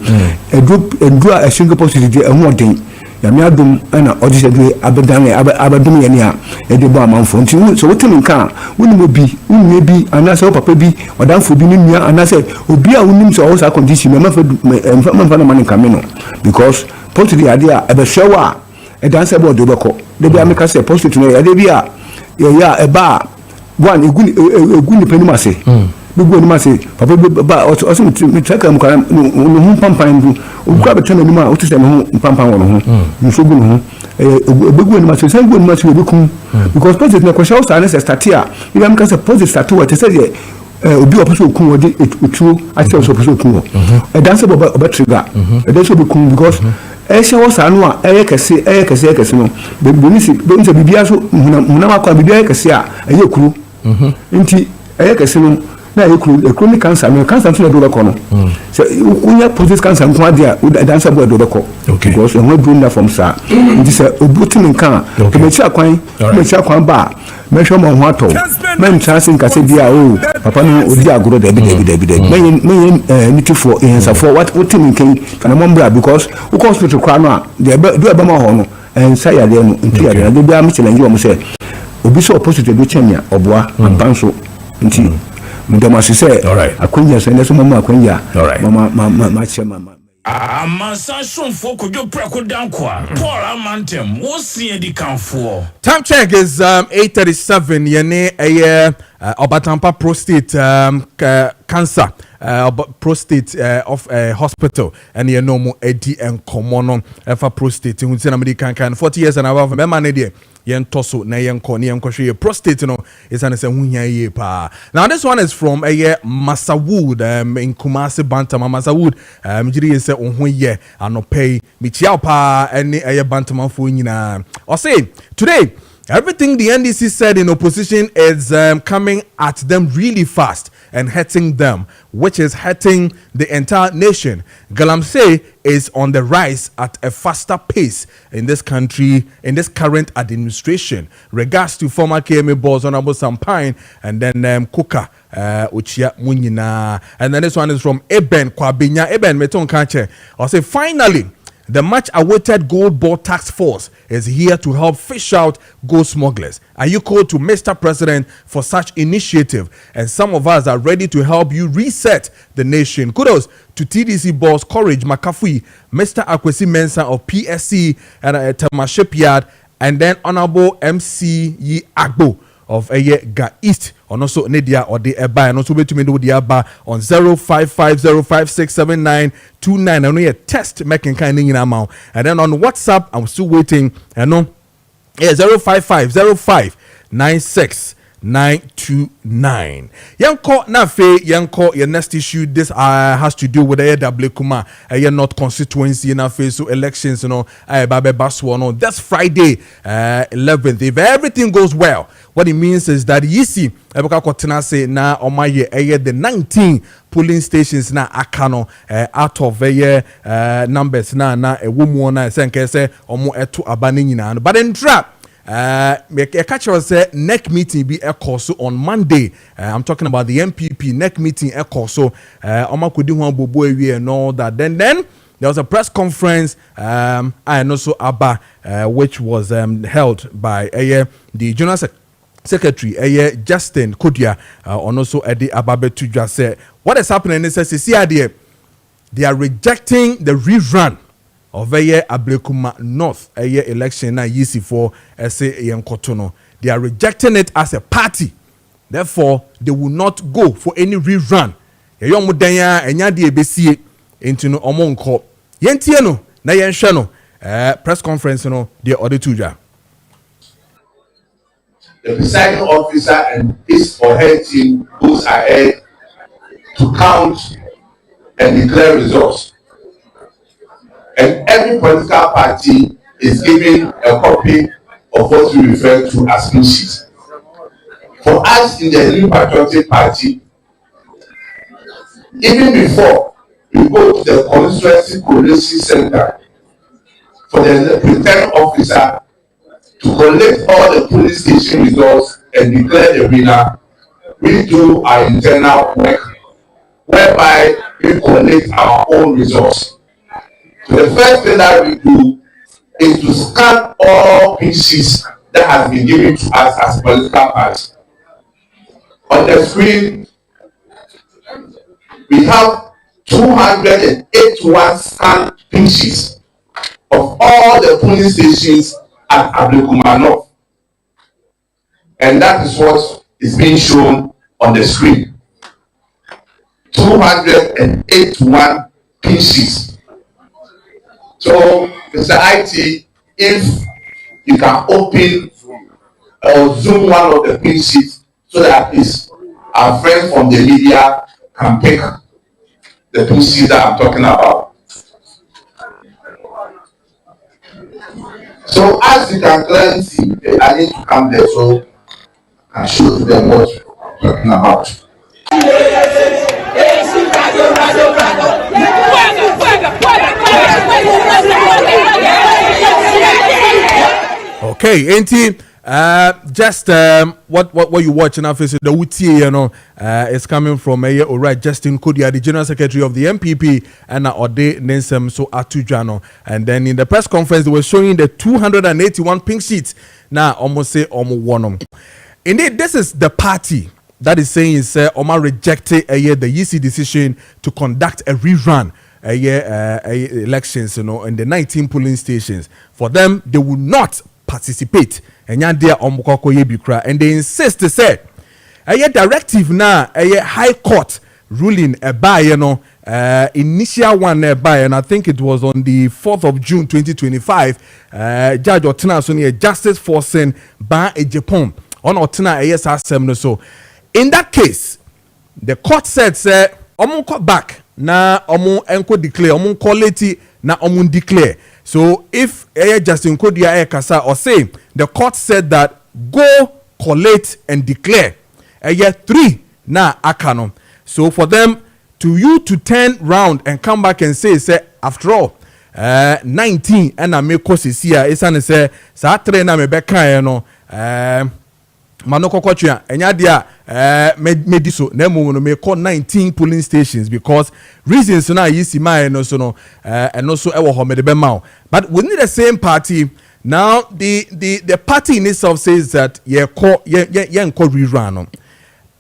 A group and draw a single positive and one thing. Yamiadum and Odysseus Abadumi and Ya, a deba man for you. So what in car, when will be, may be, and I saw Papa be, or down for being near, and I said, Obia women's also condition, and money coming because put the idea of a shower, a dance about the Boko. The Biamica say, posted to me, a debia, a bar, one, a good penny. We go to say, Papa, but also me check them, Pampa, grab a ten of them, what is them, Pampa, you so good, a big one must say, good much will become because President Nakosha silence a statia. You am cast a positive statue, what I said, be opposite cool, it true, I tell so cool. A dance about trigger, a dance will be cool because. Esha was anwa kese no be bonisi be nse bibia so munama kwa bibia kese a eye kuru nti kese no na ekuru ni cancer no cancer tun do beko no so unya prostate cancer nko ade a dancer boy do beko because we do na from sa nti se obuti nkan to me chi akwan ba me hwe mo ho ato me chance nka se bia o papa no odi agoro da bi me nitifo for what team nkan na mombra because we hospital kwa no a do e ba ma ho no ensa ya de no nti ya de bia me challenge o mo se obi so opposite do chenya oboa ampanso nti Mudama say, all right. Akwenya so neso mama akwenya. All right. Mama chema mama. Amansa shonfo Kojo Preko Dankwah. Paul Amantem. What's the edikanfo? Time check is 8:37. Yene Obatampa prostate cancer. Prostate of hospital and you know more edi and common for prostate in American can 40 years and above member yen toso na yen ko hwe prostate no is an hunya ye pa. Now this one is from Masawood in Kumasi Bantama Masawood mjiri say onho ye anopay michia pa any Bantama fo nyina. Or say today everything the NDC said in opposition is coming at them really fast and hurting them, which is hurting the entire nation. Galamsey is on the rise at a faster pace in this country, in this current administration. Regards to former KMA boss Honorable Sampine and then Kuka Uchia Munyina. And then this one is from Eben Kwabinya. Eben Meton Kanche. I'll say finally, the much-awaited gold board task force is here to help fish out gold smugglers. Are you called to Mr. President for such initiative? And some of us are ready to help you reset the nation. Kudos to TDC boss Courage Makafui, Mr. Akwesi Mensah of PSC and Tema Shipyard, and then Honorable MC Yi Agbo of Ga East. On also Nedia or the Eba and also to me do the Aba on 0550567929. I know a test making kind in amount. And then on WhatsApp, I'm still waiting. I know 05505969929. Yanko Nafe, Yanko, your next issue. This has to do with the AW Kuma, not constituency Nafe, so elections, you know, Babe Baswo. No, that's Friday, 11th. If everything goes well, what it means is that you see, say na omaye the 19 polling stations na akano out of numbers na a woman na senke say omo eto abane nyina. But then trap me catch us say neck meeting be a course on Monday. I'm talking about the MPP neck meeting a course so omakodi ho bobo ewie and all that. Then there was a press conference and also Abba which was held by the General Secretary Justin Kodia and also Eddie Ababe Tuja said what is happening is they are rejecting the rerun of Ablekuma North election na yisi for Yenkotono. They are rejecting it as a party. Therefore, they will not go for any rerun. Yomudanya enya de ebesie into no omonko. Yentie no na yenhwe no press conference no the other Tuja. The presiding officer and his or her team goes ahead to count and declare results. And every political party is given a copy of what we refer to as clean sheet. For us in the New Patriotic Party, even before we go to the constituency coalition center for the return officer to collect all the police station results and declare the winner, we do our internal work whereby we collect our own results. So the first thing that we do is to scan all PCs that has been given to us as political parties. On the screen, we have 281 scanned PCs of all the police stations at Ablekuma. And that is what is being shown on the screen. 281 PCs. So, Mr. IT, if you can open or zoom one of the PCs so that our friends from the media can pick the PCs that I'm talking about. So, as you can clearly see, I need to come there so I show them what I'm talking about. Okay, Auntie, just what you watch now, face the Uti, is coming from Alright, Justin Kodia, the General Secretary of the MPP, and Ode Nensem so Atujano. And then in the press conference, they were showing the 281 pink sheets. Now, almost say almost one. Indeed, this is the party that is saying is Omar rejected the EC decision to conduct a rerun elections, in the 19 polling stations. For them, they will not participate. And they insist to say a directive now, a high court ruling by initial one by, and I think it was on the 4th of June 2025. Judge Otena Sonia Justice Forcing ban a Japan on Otena ASR so. In that case, the court said, omun court back na omun enko declare, omun quality na omun declare. So if Justin Kodia Kasa or say the court said that go collect and declare 3 na akano. So for them to turn round and come back and say after all 19 and I make courses here is an say sa 3 na me beka Manoko Kochia, and Yadia Mediso, Nemo may call 19 polling stations because reasons now you see my and also our home Bemau. But within the same party, now the party in itself says that rerun.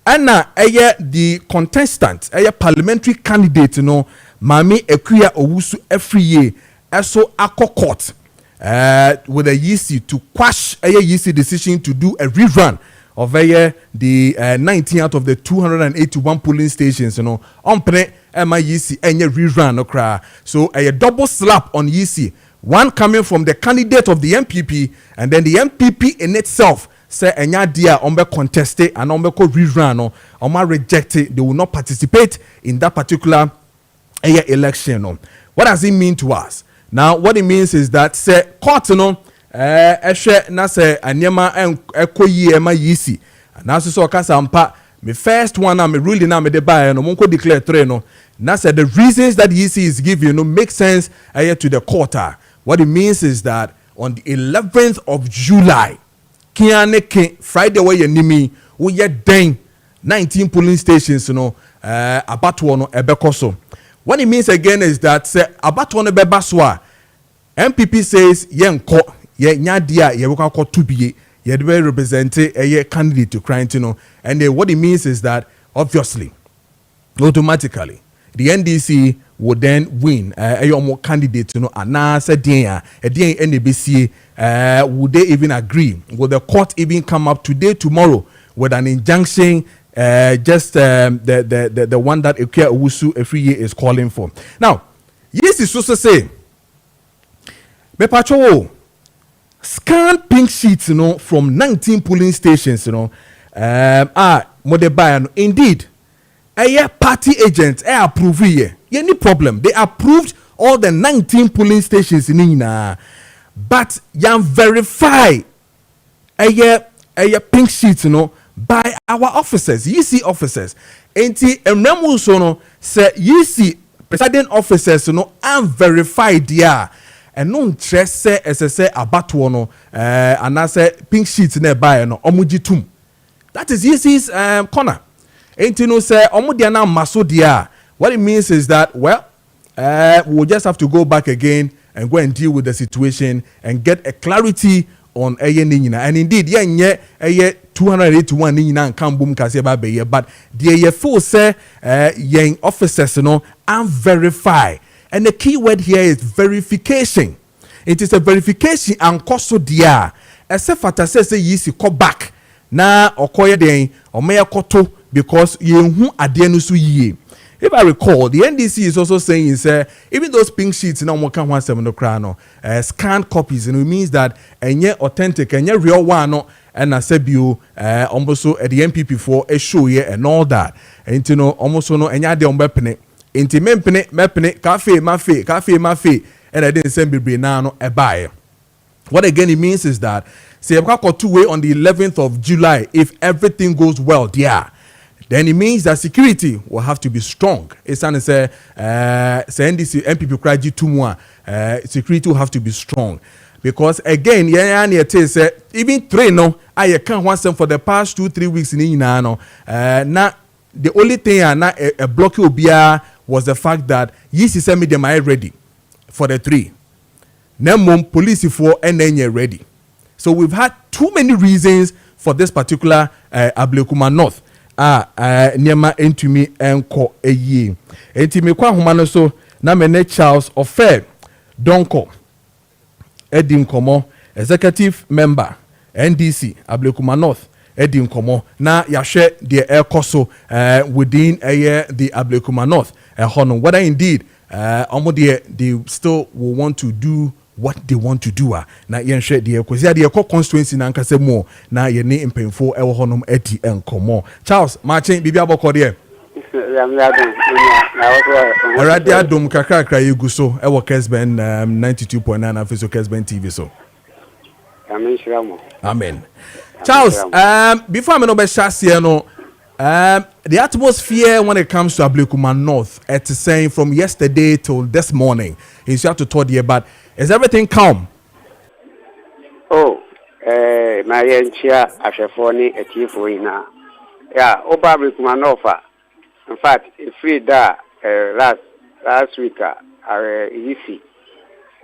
And now the contestant, parliamentary candidate, Mami Ekuya Owusu every year, also Ako court with a YC to quash a YC decision to do a rerun of the 19 out of the 281 polling stations, on pre MIEC and a rerun okra. So a double slap on YC, one coming from the candidate of the MPP, and then the MPP in itself say enya dia ombe contested and ombe ko rerun or rejected. They will not participate in that particular election. What does it mean to us? Now, what it means is that say court na say anyama ekoyi ema yisi. Na so kasa ampa me first one na me ruling na me de buy no monko declare 3 no. Na say the reasons that yisi is giving make sense to the court. What it means is that on the 11th of July, Friday way nimi we den 19 polling stations about one ebekoso. What it means again is that say about one bebaswa MPP says yenko ye nyadia ye woka ko tubie ye de represent a candidate to crime and what it means is that obviously automatically the NDC would then win a candidate ana said NBC would they even agree? Will the court even come up today tomorrow with an injunction just the one that Ekuya Owusu every year is calling for? Now yes is also say me pacho scan pink sheets from 19 polling stations indeed party agents approve here any problem they approved all the 19 polling stations but you verify a pink sheet by our officers, EC officers. Enti emremu so no say EC presiding officers and verified there. And no stress say SSA abatuo no and I say pink sheet nearby no omujitum. That is EC's corner. Enti no say omudiana maso dia. What it means is that we'll just have to go back again and go and deal with the situation and get a clarity on and indeed 281 nina kan boom kase ba be but the full say yen officers and verify, and the key word here is verification. It is a verification and cost dia except fata say yisi call back na okoye den o me koto because yen hu ade no so yie. If I recall, the NDC is also saying even those pink sheets now can one seven scanned copies, and it means that authentic and real one and I said you almost at the MPP for a show and all that. And almost no any idea on weapon into mempene cafe mafe and I didn't send be now a buy. What again it means is that say I've got 2 way on the 11th of July if everything goes well there. Then it means that security will have to be strong. It's an say NDC MPP cry G2 security will have to be strong. Because again, even 3 no, I can't want them for the past 2-3 weeks in now. Now the only thing a block was the fact that yes, is me them are ready for the 3. Now police for and then ready. So we've had too many reasons for this particular Ablekuma North. Niema entumi enko eyi entimi kwa homa so na mene Charles Ofe Donko edi nkomo executive member NDC Ablekuma North edi nkomo na yahwe the ekoso within the Ablekuma North hono whether indeed they still will want to do what they want to do na yenhwe de ekosia de ekọ constituency na nkase mo na ye ne mpemfo ewo honom ati enkomo Charles Maakye bibia bokọ de already adom kakra yegu so ewo Kessben 92.9 na Feso Kessben TV so amen Charles before me no be share no the atmosphere when it comes to Ablekuma North it's saying from yesterday till this morning is you have to talk here but is everything calm? My enchia ashefoni etifo ina. Yeah, Oba Ablekuma North. In fact, if we da last week easy.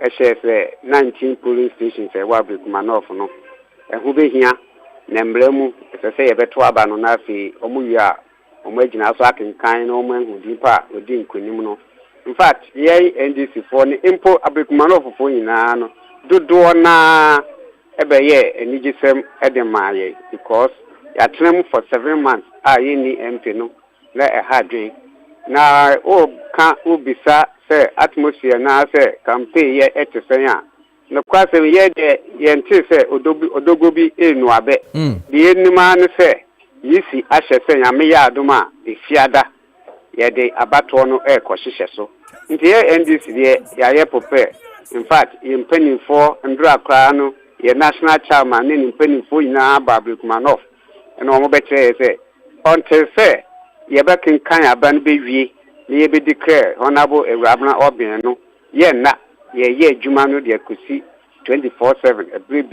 HF 19 polling stations Ablekuma North no. Who be here? Nemblemu say beto aba no na fi omuya omagina so akenkan no omanhu dipa odi nkonim no. In fact, ye NDC for ni impo Ablekuma North for nyina no dodo na ebeye enigisem edemaye because ya trem for 7 months ye ni MP no na hadwen na o ka ubisa say atmosphere na say campaign ye etesen a no kwase ye de ye nti say odogobi enu abe de enima ne say yisi ahye say nyame ya adoma efiada ye de abato no ekohyehyɛ so nti ye NDC de ya prepare. In fact in penny for ndra kra no ye national chairman ne penny for ina Ablekuma North and o mo betre say until say ye be kan aban be wie ne ye be declare honorable Ewurabna Obien no ye na ye adwuma no de akusi 24/7 every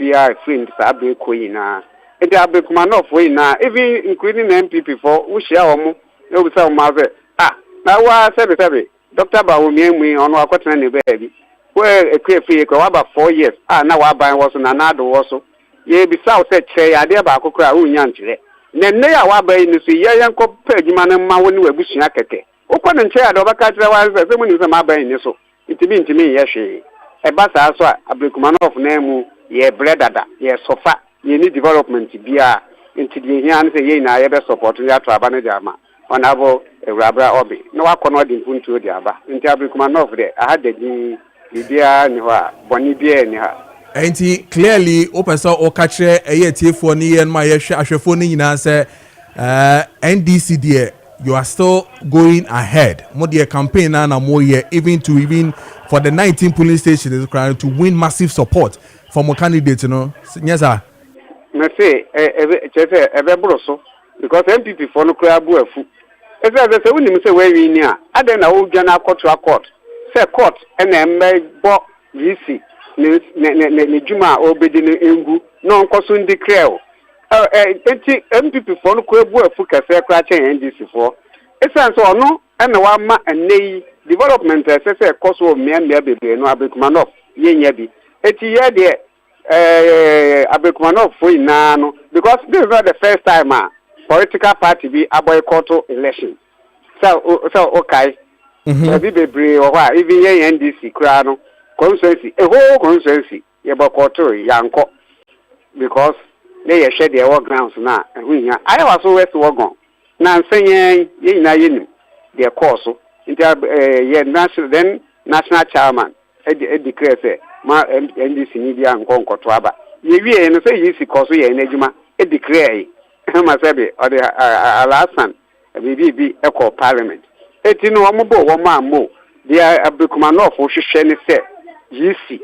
friend sa be koyina e de Ablekuma North for ina even including MPP for wo share omo e wo say o ma say na wa sebe Dr. Bawumie ono akwetena ne baabi where a clear free ko about 4 years na wa ban wo so na na do wo so ye bi sa say che ya de ba akokora unya nkyere ne ya wa ban ni so ye yanko pagima ne ma wo ne wabusua keke ukọ ne nche ya do ba ka kire wa se mu ni se ma ban ni so ntimi ye hwe e ba sa so Ablekuma North na mu ye bredada ye sofa ye ni development bia nti de hia ne se ye na ye be support ya to aba ne de ama Honorable Ewurabna Obi no akono di mpuntu di aba nti Ablekuma North de ahadadi bibia ni ho boni bia ni ha enti clearly opesa o kachre eyetifo ni yen ma ye ahwefo ni nyina se NDC de you are still going ahead mo de campaign na mo ye even for the 19 polling stations is trying to win massive support from a candidate no yes sir me say ebebroso because MPP for no kra bu afu e say we nim say we wi ni a aden na wo dwana court to court say court and embo VC ne juma obedi ne engu no nkoso ndiclare enti MPP for no kra bu afu kase kra chen NDC for e say so no na wa ma enei development say cost o mia bebe no Abekumanov yenya bi eti ye de Abekumanov for no because this is not the first time political party be a boycott election. So okay. Maybe bebre or what even ye NDC crano consensus a whole consensus ye boycott yanko because they share their work grounds now and we I was always work on. Now saying ye na yin their course ye national chairman declare say ma NDC ni dia nko nkotwaba ye wie no say yisi course ye na adwuma declare masabe or the alasan bibi eco parliament eti no omobo wo ma mo dia Abekumanov wo hwehwe ne se yisi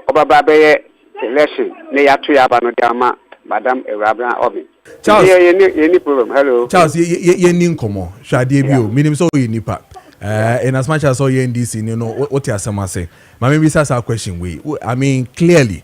obaba be election ne yato ya ba no dia ma madam Ewrabran Obi Charles ye problem hello Charles ye ni nkomo hwade bi o minim so ye nipa in as much as all ye NDC you know what you asema say ma me bisa sa question we I mean clearly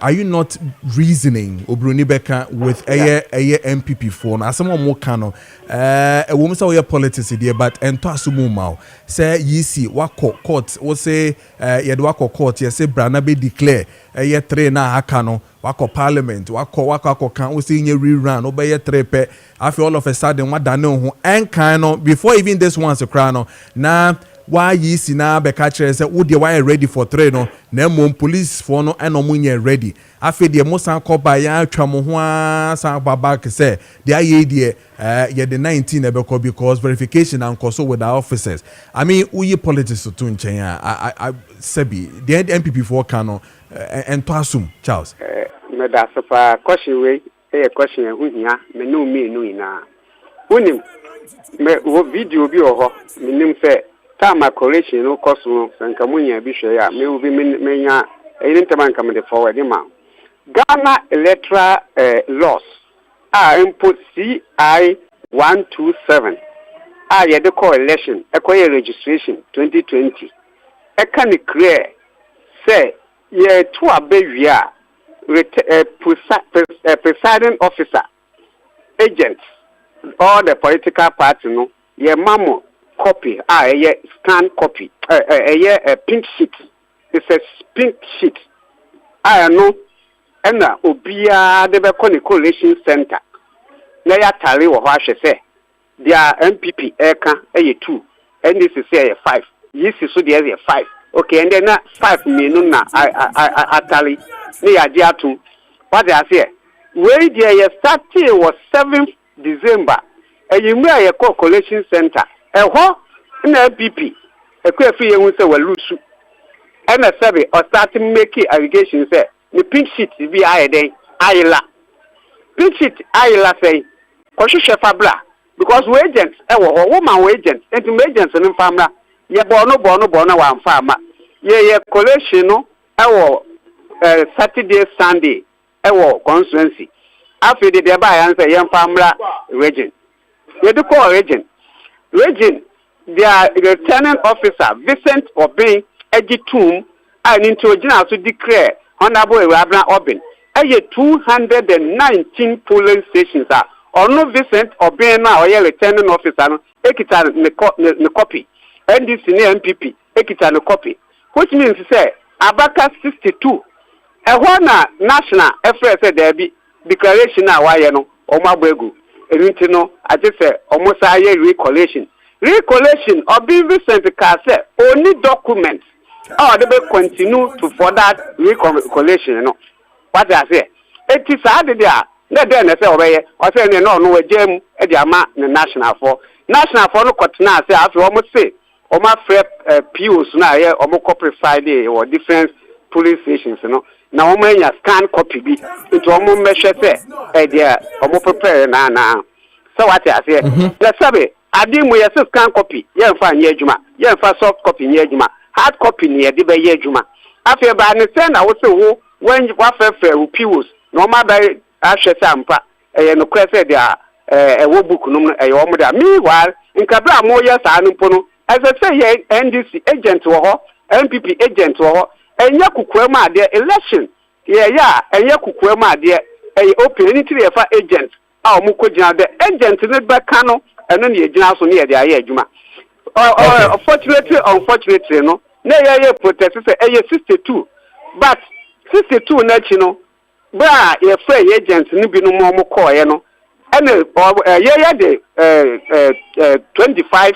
are you not reasoning Obroni Beka with a MPP for na some more kano a woman say politics there but ento asumu ma say yisi wako court wo say ye wako court ye say brana be declare ye 3 na aka no wako parliament wako kan wo say nye rerun obe ye 3 pe after all of a sudden what dane ho enkan no before even this one se kra no na why yi si na be ka kire say wo de why ready for 3 no na mom police for no eno munye ready afi de mo san ko ba ya atwa mo ho a san ba back say de aye de ye the 19 e be ko because verification and so with the officers I mean we politics to nchen I sebi the MPP for kano and to assume Charles me da so pa question we e question hu hia me no me no ina unim me wo video bi oho menim say time correction no cost no sanka munya bi hwe ya me ubi menya ntema nka me de forward ma Ghana electoral laws input CI 127 ye de call election equal registration 2020 e can clear say ye to abewia presiding officer agents all the political party no ye mamo copy a scan copy a pink sheet it's a pink sheet I know and obia de be collation center na ya tare wo hwa hwese dia MPP eka 2 and this is 5 yes so there is 5 okay and then 5 menu na atali na ya dia tu what they say we there started was 7th December you a collation center ho na MPP ekwa fi ye hu se walusu and na sabe or start making allegations say the pink sheet bi ayeden ayila pink sheet ayila say kohwehwe fabra because we agents wo woman we agents and agents no famra ye bo no wa mfama ye collation no Saturday Sunday constituency after the by answer ye famra region ye do call region their returning officer Vincent Obin Ejitum and into original to declare Honorable Ewrabran Obin 219 polling stations or no Vincent Obin now or returning officer no ekita ne copy and this MPP ekita ne copy which means say Abaka 62 na national FS there be declaration na why no omabegu erinti no I just say almost aye recollection of Vincent Kase only document they will continue to for that recollection what I say it is hard there then say obey or say no we jam e dey ama national for no continue say after almost say almost POs na here almost corporate Friday or different police stations na nya scan copy bi into almost measure say there almost prepare na so what I say let's say adimu yes scan copy ye mfa nye adwuma ye mfa soft copy nye adwuma hard copy ne de be ye adwuma afia ba ne say na wo se wo when wafefe piwos no ma by ahwe sampa no kwese dia wo book no omo da meanwhile nkabra mo ye sa no mpo no as I say ye NDC agent wo ho MPP agent wo ho enya kukuam ade election ye ya enya kukuam ade open anything ye fa agent a omo ko gina de agent ne be ka no eno ne gina so ne ye de aye adwuma unfortunately no na ye protest say 62 but 62 na chi no bra ye fa agent ni bi no mo call ye no and de 25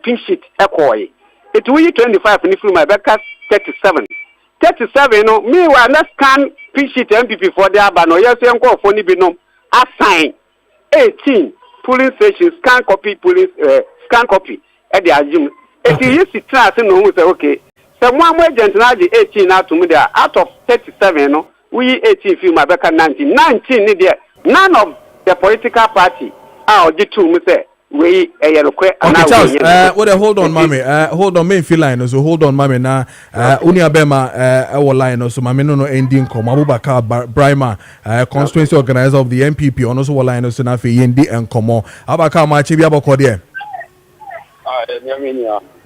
pin sheet equal it will 25 ni from my back 37 no me wa na scan pin sheet MPP for the aba no yes enko for ni bi no assign 18 polling stations scan copy police scan copy e dey assume it is class no say okay so one agent na the 18 na to me there out of 37 no we 18 film my back 19 ni there none of the political party are the two me say we okay Charles hold on mommy hold on me feel line so hold on mommy na uni abema our line so mommy no ending come Abubakar Brima constituency organizer of the MPP on also line so na fe yendi enkomo Abubakar Maakye bi abako there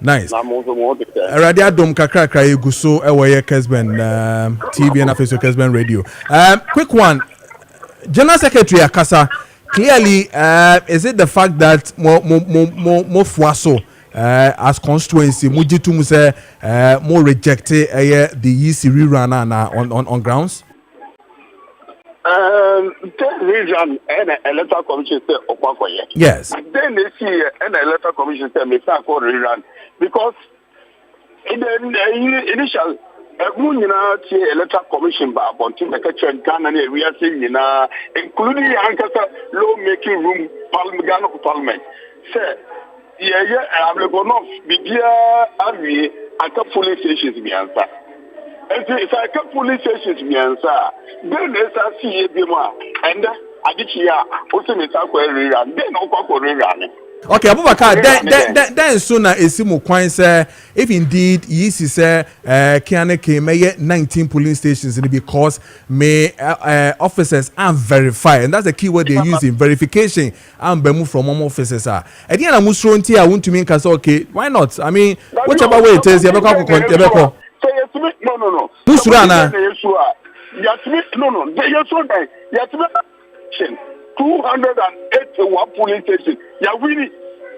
nice already adom kakra eguso ewoye Kessben TV and afeso Kessben radio quick one General Secretary Akasa, clearly, is it the fact that more fuaso as constituency, Mujitum say more rejected the EC rerun on grounds? Region and electoral commission say Okwakoye. Yes. Then they see an electoral commission say me say rerun because in the initial electoral commission ba bontin the kitchen Ghana we are seeing including ankasa law making room parliament say I'm going off bibia awie aka police stations bi ansa if I can police stations bi ansa then let's see bi mo and adichia o se me sa ko rerun then o ko rerun. Okay, Abubakar, then sooner esimu kwan say if indeed yisi say Kiane came 19 polling stations because may officers aren't verified, and that's the key word they're using, verification and bemu from home officers are. At the end of Musronti, I want to mean okay, why not? I mean, whichever way it is, no. Musurana. No. 281 police stations. Ya wini.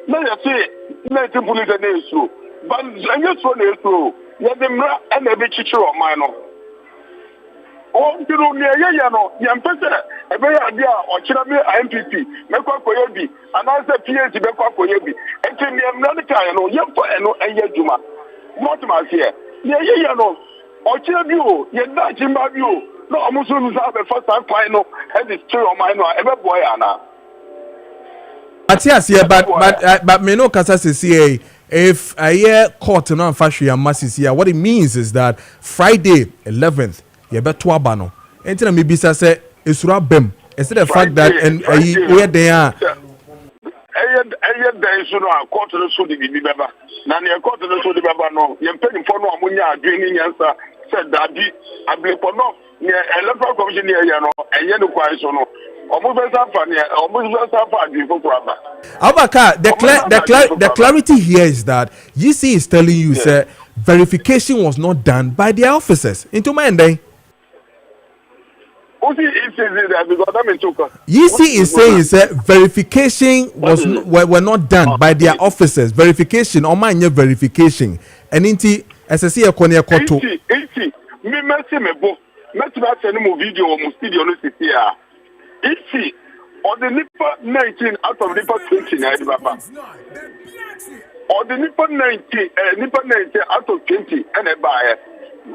Na ya say 19 police stations. But anya so na so. Ya demra na be chichiro man no. O ndiro ne ya no. Ya mpese ebe ya dia o kira me MPP. Me kwa koye bi. Ananse PhD be kwa koye bi. Enti me mra ne kan no. Ye fo eno enya djuma. What ma say? Ne ya no. O kira bi o. Ye da jimba bi o. No, I'm also the first time final and it's true on my no ever boy Anna. Yes, but me no kasa say if a year court no fashion and masses here, what it means is that Friday 11th, you better abano. Enter me bisa say isura bem. Is it the fact that and where they are? There is no court no so the baba. Na ne court no so the baba no. You pay for no amunya doing answer said that I believe for no. Electoral commission here, no, and yet the question, Abubakar, the clarity here is that GC is telling you, sir, verification was not done by their officers. Into my end, GC is saying, sir, verification were not done by their officers. Verification, or my verification, and into SSC Akonia Koto. Let's send him a video or studio no sit here. If on the Nipa 19 out of Nipa 20 or the Nipa 19 out of 20 and a buyer.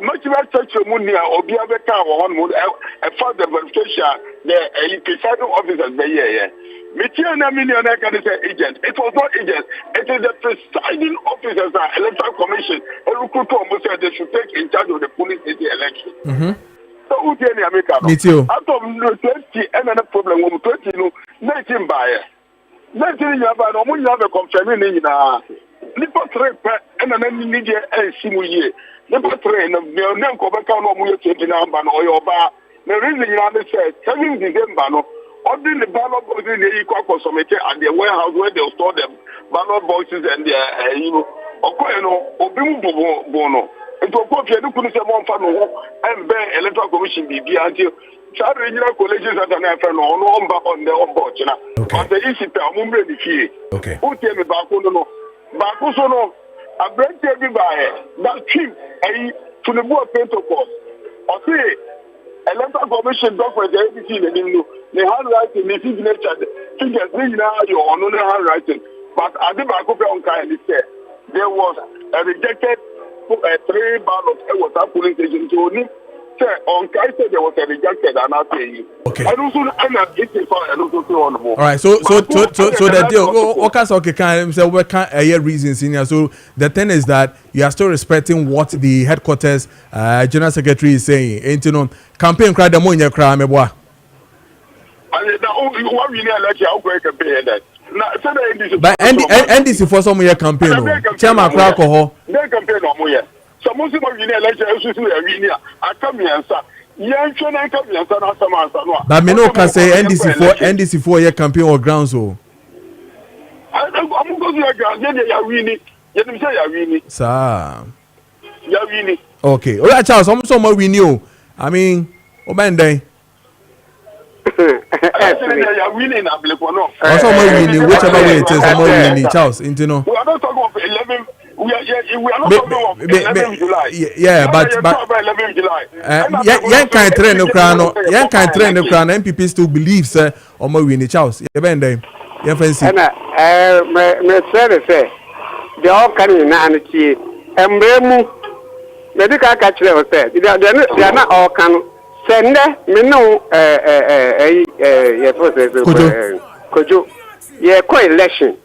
Much about such a money or be a better one would for the verification the presiding officers the year. Mitiana millionaire can say agent. It was not agent. It is the presiding officers that electoral commission and recruit almost said they should take in charge of the police election. So who tell me America? Me too. Out of 20 and another problem 20 no 19 buyer. 19 you have no money have a confirming in Nipa 3 and then media and simu ye. Number 3, no name ko beka no mu ye 29 ba no oyoba. The reason you say 7 December no ordering the ballot boxes in the equal submitted at the warehouse where they store them ballot boxes and their obimu bono. It will go to the Kunisam Fano and bear electoral commission be until child regional colleges at an FN on the onboard. But the ECP are moving the fee. Okay. Who tell me Bakuno? Bakusono, a break everybody that keep to the board protocol. Or say, electoral commission document the ABC the handwriting, the signature, figures, your own handwriting. But I think on kind said there was a rejected 3 ballots was that police station to only say on Kai said there was a rejected and not paying. Okay. I don't on more. All right, so the deal. Okay, can say we can't hear reasons in here. So the thing is that you are still respecting what the headquarters general secretary is saying. Ain't you know campaign cry the money cry me boy. And what we need election, I'll break a pay that. But NDC for some year campaign. Chairman Krakoho. They campaign no more. So most of you need election, you should be I come here and say. But me no can say NDC for year campaign or grounds so. I'm going to your ground. You're winning. You say you're winning. Sir. You're winning. Okay. All right, Charles. Some more we knew. I mean, Obende. You're winning. Also, more winning. Whichever way it is, more winning. Charles, into no. We are not talking of 11. We are not talking of 11 July. Yeah, but 11 July. Yan can't train the crown. Yan can't train the crown. MPP still believes or more winning. Charles, you bend you fancy. Me say they all carry na anti. Embremu. Medical catch them say they are not all can. Send me no Kojo ye co-election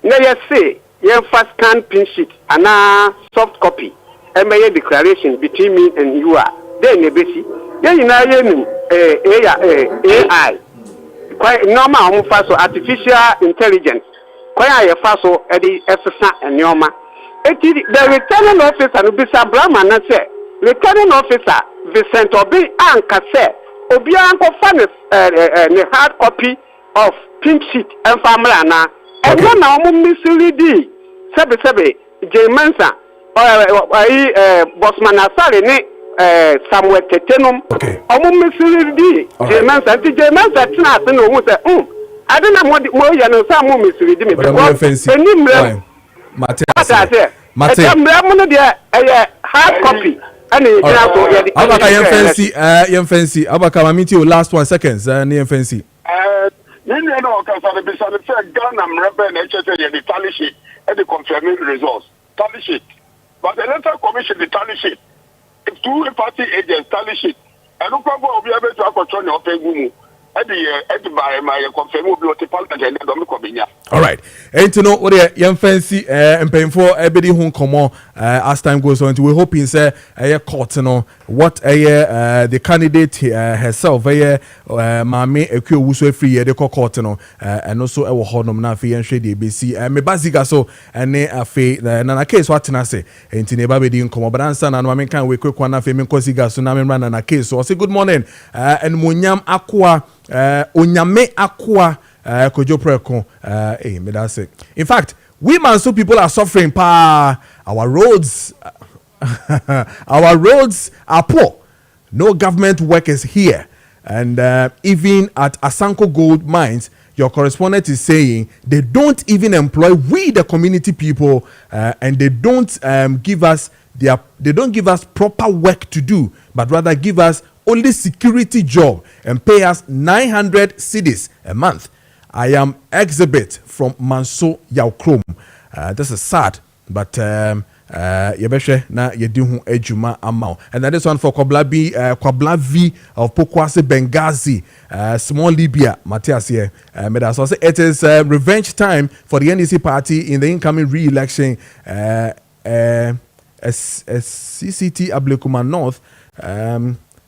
na ye say ye first scan pin sheet and a soft copy and my declaration between me and you are then ye besi ye na ye AI quite normal so artificial intelligence quite ye faso e di efesa enoma the returning officer no bisa brahma na say returning officer Vincent Obi Ankase Obi Anko fan the hard copy of pink sheet and family na and one na omo mislead sebe J Mensa Bosman Asare ne Samuel Tetenum omo mislead J Mensa J Mensa tina ase no hu say I don't know mo ya no say mo mislead me because enimre Mate hard copy. Abaka yem fancy. Abaka mamiti last 1 seconds. Near fancy. You know, because I be said Ghana rebel and HSA the tally sheet and the confirming results. Tally sheet. But the electoral commission the tally sheet. If 2 party agents tally sheet. And no problem will be able to control your pay. All right. And to know what the young fancy and paying for everybody who come on as time goes on. We're hoping say a court no what the candidate herself Mame Ekwe Wusu free year the court no and also our honor na fe and shade BC me basica so and afe na case what na say and to neighbor be come but answer na Mame kan we quick one na fe me kosiga so na me run na case so say good morning and Munyam Akwa Onyame Akwa Kojo Preko me that's it. In fact, we Manso people are suffering pa our roads are poor. No government workers here. And even at Asanko Gold Mines, your correspondent is saying they don't even employ we the community people and they don't give us proper work to do, but rather give us only security job and pay us 900 cedis a month. I am exhibit from Manso Yaukrom. This is sad, but yebeshe na yedihu ejuma amount. And then this one for Kwabla V of Pokwase Benghazi, small Libya, Matthias here. So it is revenge time for the NDC party in the incoming re-election. CCT Ablekuma North.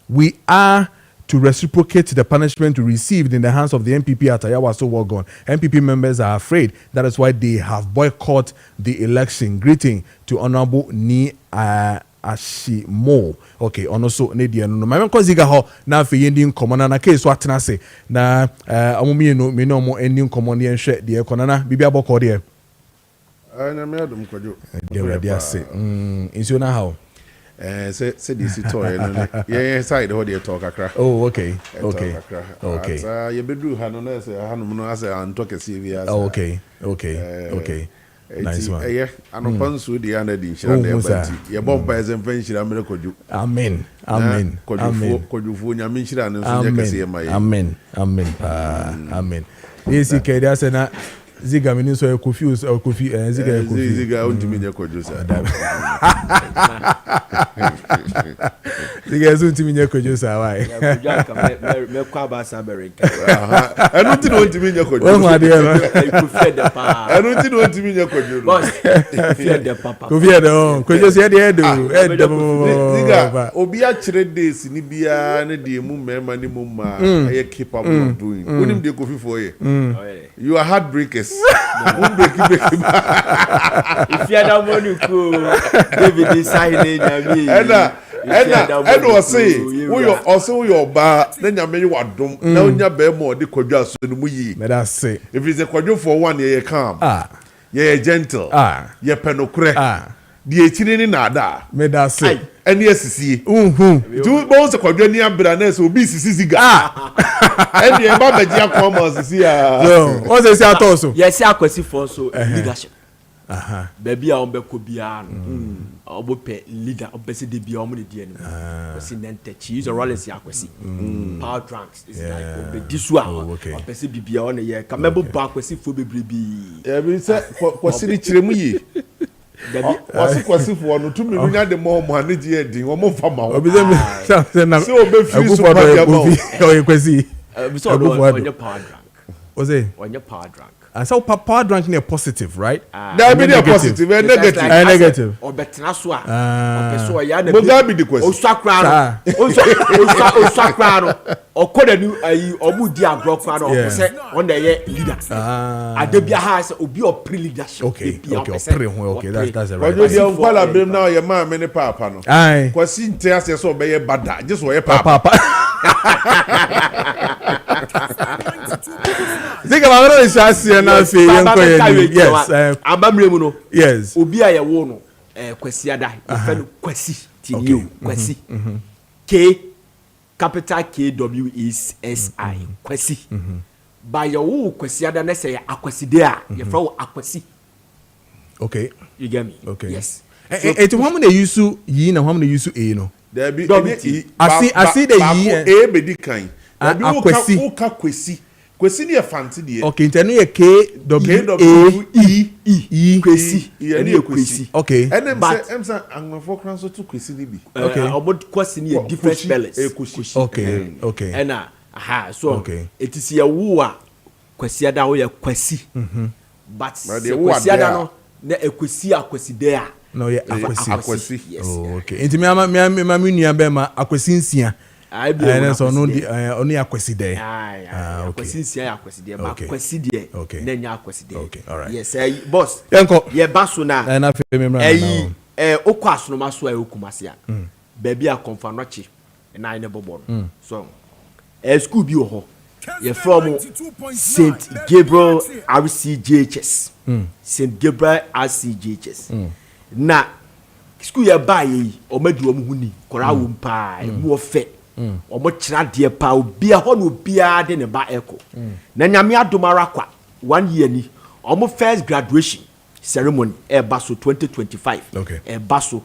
We are to reciprocate the punishment received in the hands of the MPP at Ayawaso Wagon. MPP members are afraid. That is why they have boycotted the election. Greeting to Honorable Ni Ashimo. Okay, ono so ne die no. Ma menko ziga ho na afi yendi nkomo na case so atena se na amumi no me no mo eni nkomo ne nhwe de ekona na bibia bokọ de. Na me adom Kojo. De ready ase. Insio na how. Say this toy no. Yeah, side ho de talk akra. Oh, okay. You bedu ha no na say ha no no ase an talk ese bi ase. Oh, okay. Nice one. Anopan so di ana di nshira na ebati. Ye bomba ezemfa nshira mere Kojo. Amen. Kojo fu nyame nshira na nso nya kase ye mai. Amen. Esi kede ase na ziga mini so kofi ziga ontimi nya Kojo sa. Ziga zo ontimi nya Kojo sa why. Me kwa ba sa America. Enu ti no ontimi nya Kojo. Wo ma de no. Kofi de pa. Enu ti no ontimi nya Kojo. Boss. Kofi de papa. Kofi de on. Kojo se de do. Ziga obi a kire days ni bia na de mu mema ni mu ma e capable of doing. Unim de Kofi for ye. You are heartbreakers. Break. If you don't want to go, David decide nyami. And was say, we also your bar, then you may you adom. Now you be more the Kojo so no mu yi. Me that say. If it's a Kojo for one year calm. Ye gentle. Ye penokre. The echini na da. Me that say. And yes see. Do bones Kojo ni abra na so bi sisi ziga. And ye ba beji akoma sisi a. So, what say at so? Yes, akwesi for so leadership. Baby a ombeko bia no. Obope leader obese de bia omo de die no. Person ntechi use rollers akwesi. Power trunks is like obedi so a. Obese bibia on ye ka mebo ba akwesi fo bebribi. E bi say kwasi ni kiremu yi. Kwasi for no 2 million de mo mo ane die din wo mo fa ma wo. Obi say na. So obe free super market. O kwasi. So on your power drunk. What's it? On your power drunk. And so power drunk is positive, right? That be positive and negative. Or better so. Okay, so ya na. But that be the question. Osakra. Osakra. Or could you omu di agro kwa no say on the leader. Adebia has obi or pre-leadership. Okay, that's the right. But you kwala blame now your man many papa no. Aye. Kwasi ntia se so be ye bada. Just wo ye papa. Think about it, Shasi and Alfie. Yes, Abamremu no. Yes. Obi a ye wo no kwasi ada. Ife kwasi tiniu kwasi. K capital KWESI kwasi. By your wo kwasi ada na say akwasi de a ye fra wo akwasi. Okay. You get me? Okay. Yes. Et how many use yi na how many use e no? There be I see the yi e be di kan. Akwasi. Uka kwasi. Kwesi ni e fanti die. Okay, intenu ye KWEE kwesi. Ye kwesi. Okay. And em say angmafo kran so to kwesi ni bi. Okay. About kwesi ni different spellings. Okay. And so it is your wo kwesi ada wo ye kwasi. But kwesi ada no na ekwesi akwesi there. No ye akwasi. Yes. Oh, okay. Inti me nua be ma akwasi nsia. I be so no only akwasi there. Akwasi nsia akwasi there, but akwasi there. Na nya akwasi there. Okay, all right. Yes, boss. Yanko. Ye baso na. Na fe me mra na. Okwa asonoma so okumase a. Baby a konfanochi na ine bobo no. So school bi ho. Ye from St. Gabriel RCGHS. St. Gabriel RCGHS. Na school ya ba yi o madu om huni kora wo mpa mu ofe o mo kira de pa obi a ho no bia de ne ba eko na nyame adomara kwa 1 year ni o mo first graduation ceremony e ba so 2025 e ba so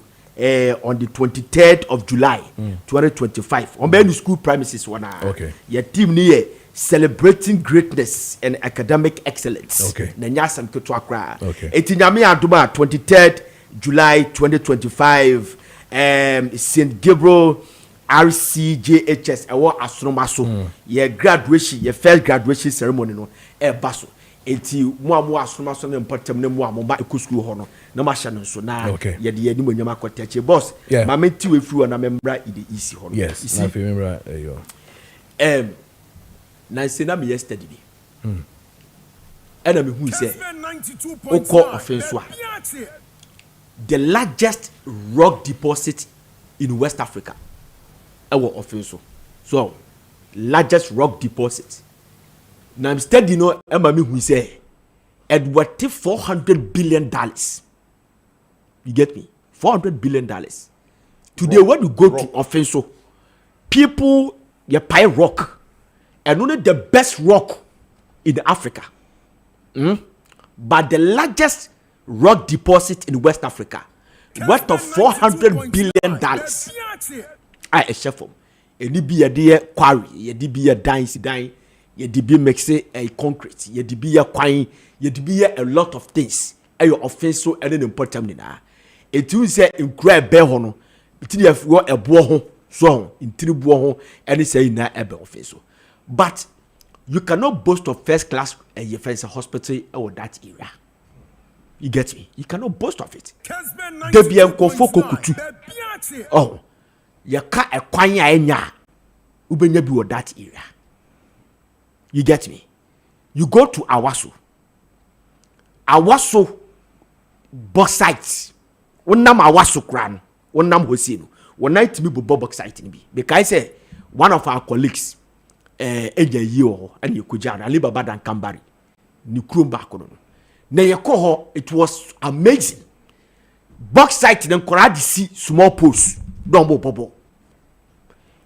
on the 23rd of July 2025 on be the school premises wana your team ni ye celebrating greatness and academic excellence na nya sam keto akra eti nyame adoma 23rd July 2025 St. Gabriel RCGHS ewo asroma so ye graduation ye first graduation ceremony no e baso enti mo asroma so ne mpatam ne mo ba eku school ho no na ma hye no so na ye de ani monyam akotache boss ma menti we free na membra ide easy ho no yes na fe membra yo na se na me yesterday ena me hu se okọ offense a the largest rock deposit in West Africa. Ewo offenso. So largest rock deposit. Now I'm steady no emami who say Edward $400 billion. You get me? $400 billion. Today when you go to offenso, people you buy rock and only the best rock in Africa. But the largest rock deposit in West Africa worth of $400 billion. I a chef from any be a dear quarry, ye be a dine, ye be make say a concrete, ye be a quine, ye be a lot of things. A your offense so any important na. It you say in grab behono, it you what a boho so in tribuo and say na ebe offense. But you cannot boast of first class your friend's hospital or that area. You get me? You cannot boast of it. Debian kofoko kutu. Oh, you can't acquire enya ubenya bi that area. You get me? You go to Awaso. Awaso bauxite. Wonam Awaso kran. Wonam hosino. Wonai timi bo bauxite ni bi. Because say one of our colleagues eja yiwo and you could jana Alibaba dan Kambari ni krum back no na yekoho. It was amazing. Bauxite then koradi see small post don bobo.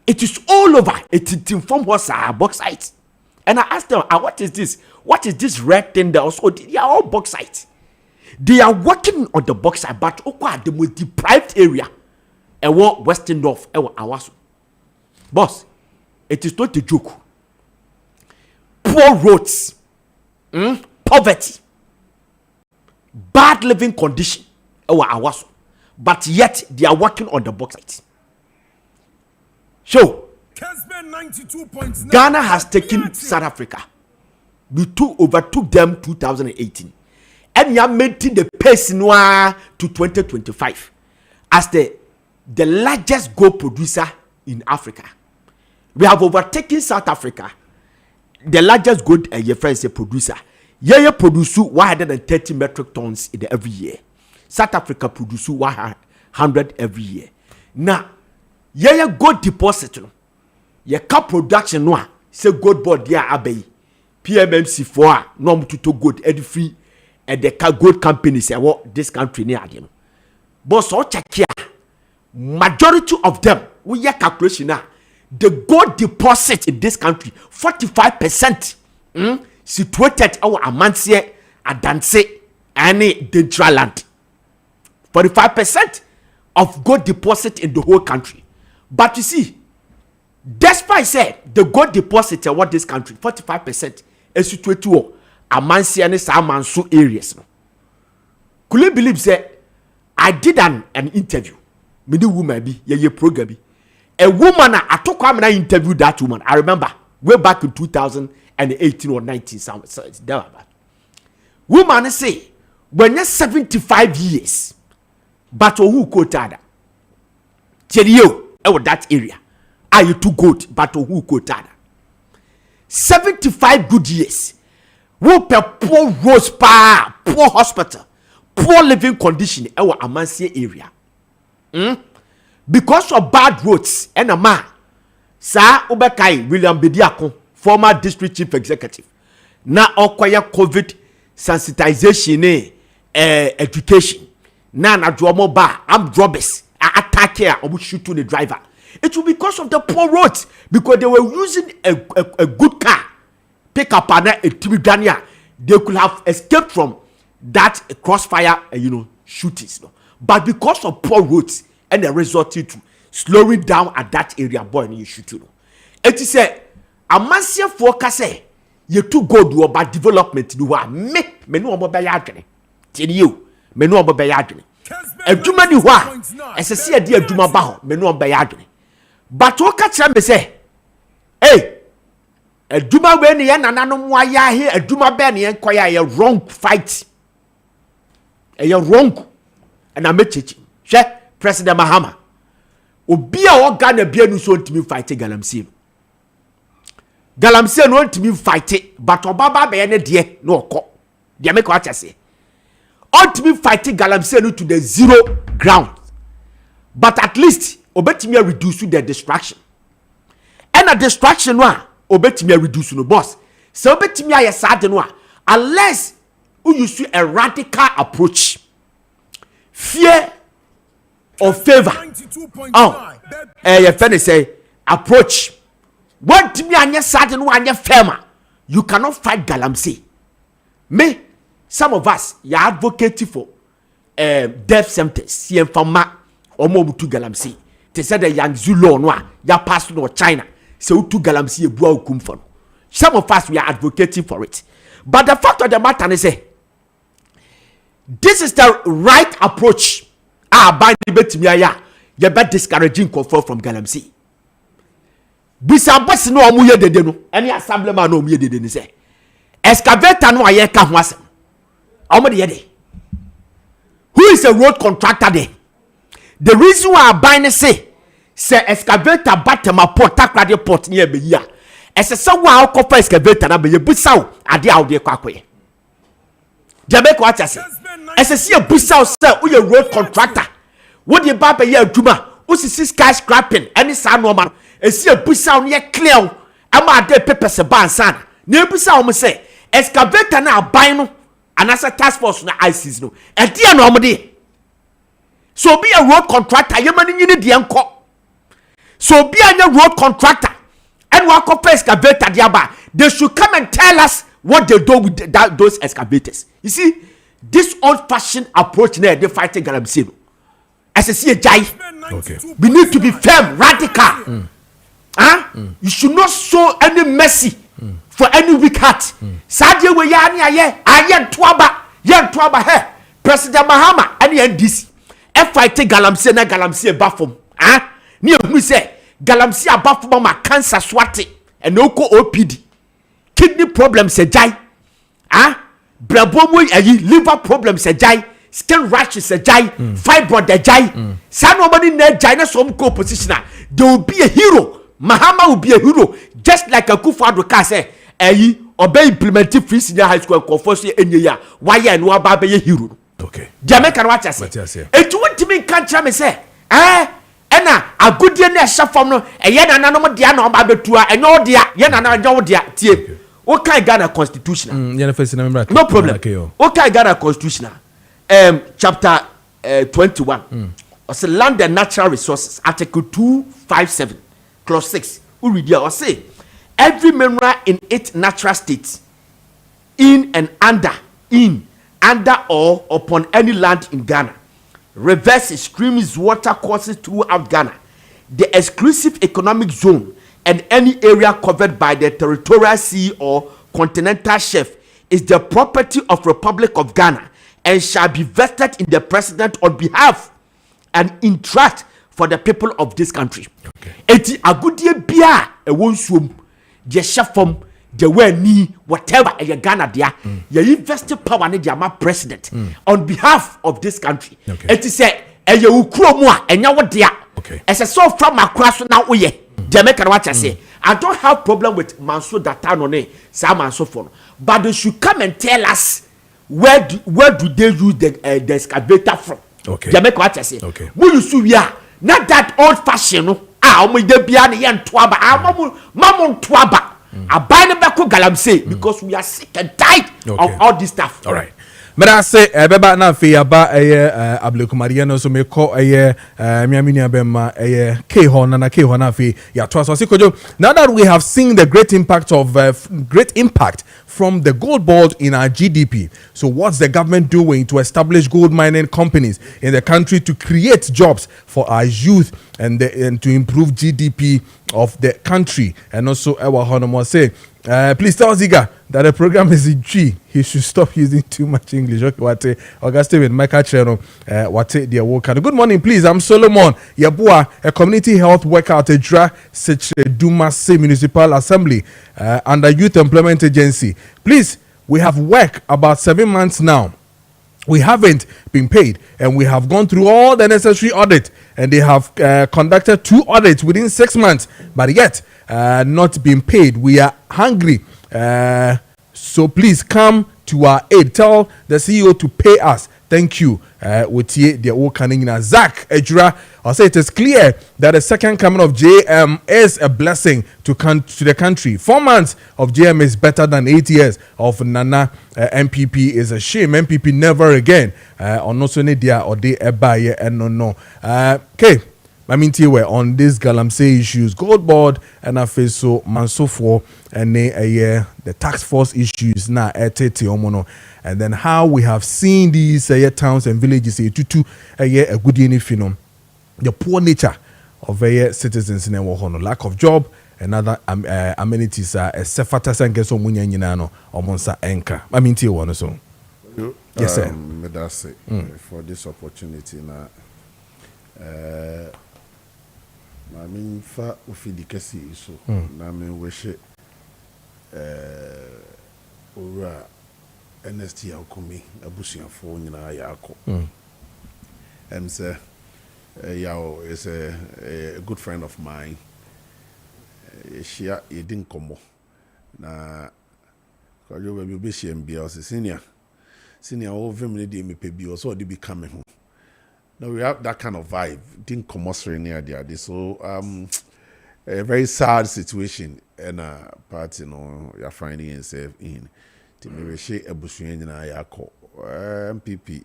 It is all over. It inform what's bauxite. And I asked them, what is this? What is this red thing there? Also, they are all bauxite. They are working on the bauxite, but the most deprived area and what Western North Awaso. Boss, it is not a joke. Poor roads, poverty, bad living condition, Awaso. But yet they are working on the bauxite. So Ghana has taken South Africa. We overtook them 2018, and we are maintaining the pace noir to 2025 as the largest gold producer in Africa. We have overtaken South Africa, the largest gold producer. Yeah, produce 130 metric tons in every year. South Africa produce 100 every year. Now, yeah, gold deposit. Your cap production no say gold board there abey. PMMC for no to gold ed free and the gold company say what this country near them. But so check here. Majority of them we hear calculation now. The gold deposit in this country 45% situated our Amansie Adanse any Dentra land. 45% of gold deposit in the whole country. But you see, despite say the gold deposit in what this country 45% is situated to Amansie and Samansu areas. Could you believe say I did an interview? Me the woman be ye program be. A woman I took when I interviewed that woman. I remember way back in 2018 or 19 something. Woman say when you're 75 years, but who quoted tell you that area. Are you too good? But who quoted 75 good years. Who per poor roads, poor hospital, poor living condition our Amansie area. Because of bad roads and a man Sir Obekai William Bediako, former district chief executive, now acquire COVID sensitization education. Now na dromo bar, I'm robbers, attack here, or shoot to the driver. It will be because of the poor roads, because they were using a good car, pick up a Tibidania. They could have escaped from that crossfire, shootings. No? But because of poor roads, and they resorted to slowing down at that area, boy, you shoot. It is a Amansie forecast say you too good about development. You are me no more bayadre. Tell you, me no more bayadre. A Juma ni wa, as a see a dear Juma Baho, me no bayadre. But what catch them say, hey, a Juma Benny and anano why here, a Juma Benny and quite a wrong fight. A wrong, and I met it. Check. President Mahama obi a o Ghana bia nu so ntimi fight Galamsey no ntimi fight but obaba be ne de no okọ de make what say ultimate fighting galamsey no to the zero ground, but at least obetimi reduce the distraction. And a distraction one obetimi reduce no boss. So obetimi aye sad no unless you use a radical approach, fear or favor. You finna say approach. What me anya sad no anya firmer. You cannot fight galamsey. Me, some of us you advocate for death sentence. See fama omo butu galamsey. Te say the young Zulu no ya pass no China. So to galamsey ebua okum for. Some of us we are advocating for it. But the fact of the matter is this is the right approach. By the betimi aya you bet discouraging comfort from galamsey. Bisa boss no omu ye dede no. Any assemblyman no omu ye dede ni say. Excavator no aye ka ho asem. Omu de ye de. Who is a road contractor there? The reason why I buy say excavator batema port takrade port near be here. Ese se wa akofa excavator na be ye busa wo ade a wo de kwakoye. Jamaica what say? Ese se ye busa wo say wo ye road contractor. Wo de ba be ye adwuma, wo sisi skyscraping any sa no ma. Ese ye busa wo ye clear ama ade paper se ban sana. Na busa wo say excavator na aban no anasa task force na ICs no. E dia no mo de. So be a road contractor, you man nyini de enko. So be a road contractor and walk up excavator diaba. They should come and tell us what they do with those excavators. You see, this old-fashioned approach there, they fighting galamsey. As I see a jai, okay. We need to be firm, radical. You should not show any mercy for any weak heart. Sadia we yani aye twaba he President Mahama and NDC. Fighting galamsey na galamsey bafom. Ni ehunu say galamsey abafom ma cancer swate and oko OPD. Kidney problems ejai. Brabomo ayi liver problems ejai. Skin rashes ejai. Fibroid ejai. San nobody na ejai na some co positioner. There will be a hero. Mahama will be a hero, just like a Kufuor can say, obey implementing free senior high school conformity any year. Why you no about be a hero? Okay. Jamaica watch us. It won't mean can't me say, Ena a good year na shafom no, yen na no dia na oba betua, enyo dia, yen na nyo dia tie. Okay, Ghana constitution. No problem. Okay, Ghana constitution. Chapter 21. Say land and natural resources, article 257. Clause 6, we read here or say, every mineral in its natural state, in under or upon any land in Ghana, rivers, streams, water courses throughout Ghana, the exclusive economic zone, and any area covered by the territorial sea or continental shelf is the property of Republic of Ghana and shall be vested in the president on behalf and in trust for the people of this country. Eti agudie bia e wonsuom je shafom je wani whatever e Ghana dia ye invest power ne dia ma president on behalf of this country. Eti say e ye ukuro mu a enya wo dia ese so from akra so na woye Jamaica what I say. I don't have problem with Manso Datano ne sa Manso for, but they should come and tell us where do they use the excavator from. Jamaica what I say. Who you see here? Not that old fashioned no. Omo de bia ne yen toaba. Mamon toaba. Abai ne beko galamsey because we are sick and tired of all this stuff. All right. But I say beba na fe aba Ablekumariya no so me call miamini abema K-Hon na K-Hon na fe ya to so Kojo. Now that we have seen the great impact from the gold board in our GDP. So what's the government doing to establish gold mining companies in the country to create jobs for our youth and to improve GDP of the country? And also our Honorable say, please tell Ziga that the program is in G. He should stop using too much English. Okay, what Auguste with Micah Cheno, what their work. Good morning, please. I'm Solomon Yabua, a community health worker at Edra Dumase Municipal Assembly under Youth Employment Agency. Please, we have worked about 7 months now. We haven't been paid, and we have gone through all the necessary audit, and they have conducted 2 audits within 6 months, but yet not been paid. We are hungry, so please come to our aid. Tell the CEO to pay us. thank you. With the old canning Zach Ejura. I'll say it is clear that the second coming of JM is a blessing to the country. 4 months of JM is better than 8 years of Nana. MPP is a shame. MPP never again. On no sonny dia or de ebaye and no. Okay. I mean, we're on this Galamsey issues, Gold Board, and I face so Mansofo, and the tax force issues now at Omono, and then how we have seen these towns and villages a good phenom, the poor nature of citizens in our lack of job and other amenities are a sefatas and get so munyano or monsa anchor. I mean, so. Yes, sir. That's it for this opportunity now. I mean, fa ufidikasi iso. Na me weshe ora NST yakumi abusuafo nyina yako. Say Yao is a good friend of mine. She didn't come. Na Kojo we be she mbia senior over many day me pebi so they be coming home. Now we have that kind of vibe. Didn't come near there. So a very sad situation and part you're finding yourself in. To me we share ebusuyen na yako MPP.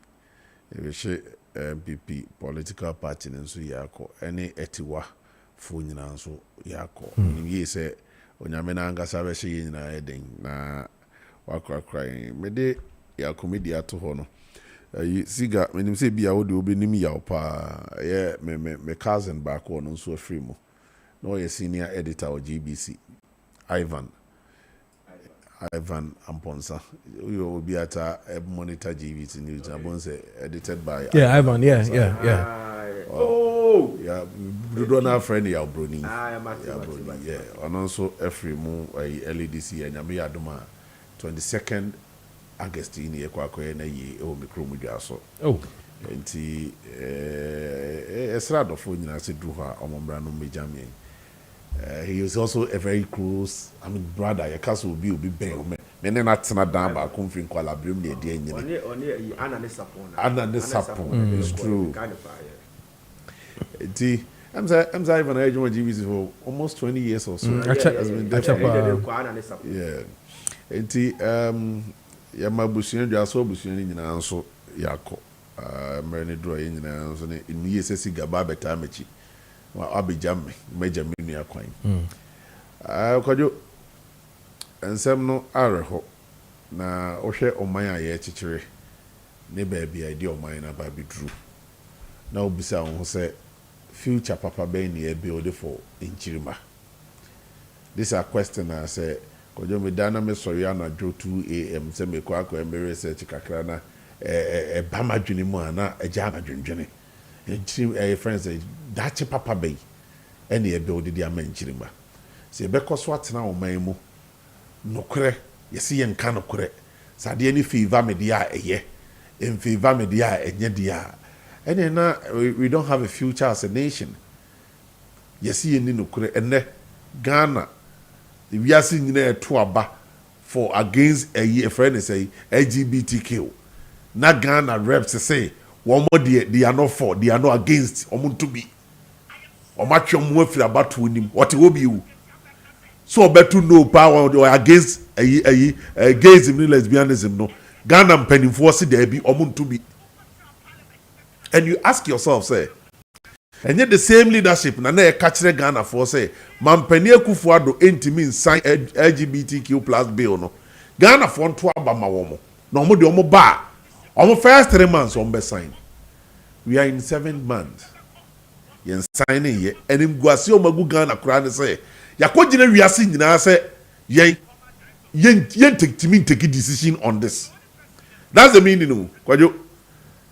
We share MPP political party nso yako. Any etiwa fu nyina nso yako. Ni say onyame na angasa be share nyina eden na wakra crying. Me de yako media to ho no. Siga menim say bia wo de obenim yaw pa me cousin back on so free mo no ye senior editor of GBC Ivan Amponsa you will be at a monitor GBC news abon say edited by Ivan oh yeah we don't have friend ya broni yeah and also every mo early this year nyame adoma 22nd August in the Equaco na ye o mikromu jaso. Oh. Enti esrado fo nyina se duha omombra no mejame. He is also a very close brother. Your castle will be ben. Me na tena dan ba konfin kwala brem na de nyine. Oni ana ne sapon. It's true. Enti I'm sorry even I joined GBC for almost 20 years or so. Yeah. Enti ya mabusuan dwa so busuan nyina nso yakọ mrene dro nyina nso ne niye sesi gaba beta mechi wa abejam meja menu akwan Kojo ensem no areho na ohwe oman aye chichire ne ba bia ide oman na ba bidru na obisa ho se future papa ben ne build for inchirima. This a question I say Kojo me dana me sorry na dro 2 am se me kwa me research kakra na bama dwene mu ana eja adwendwene enchiri friends dachi papa bay ene e build di amanchirima se be koso atena o man mu nokre yesi ye nka nokre sade ni favor me dia eye in favor me dia enye dia ene na we don't have a future as a nation yesi ye ni nokre ene Ghana we are seeing to aba for against a friend say LGBTQ. Na Ghana reps say one more they are not for, they are not against to be. Or much your more feel about to him. What will be you? So better know power or against a gayism and lesbianism. No Ghana penny force there be to be. And you ask yourself, say, and yet the same leadership na na catch Ghana for say Mampani Akufo-Addo entimi sign LGBTQ plus bill no Ghana for nto aba ma wo mo na omo de omo ba omo first 3 months on be sign we are in 7 months yen signing ye enim guase omagu Ghana kura ne say yakogina wiase nyina say yen take decision on this. That's the meaning no Kojo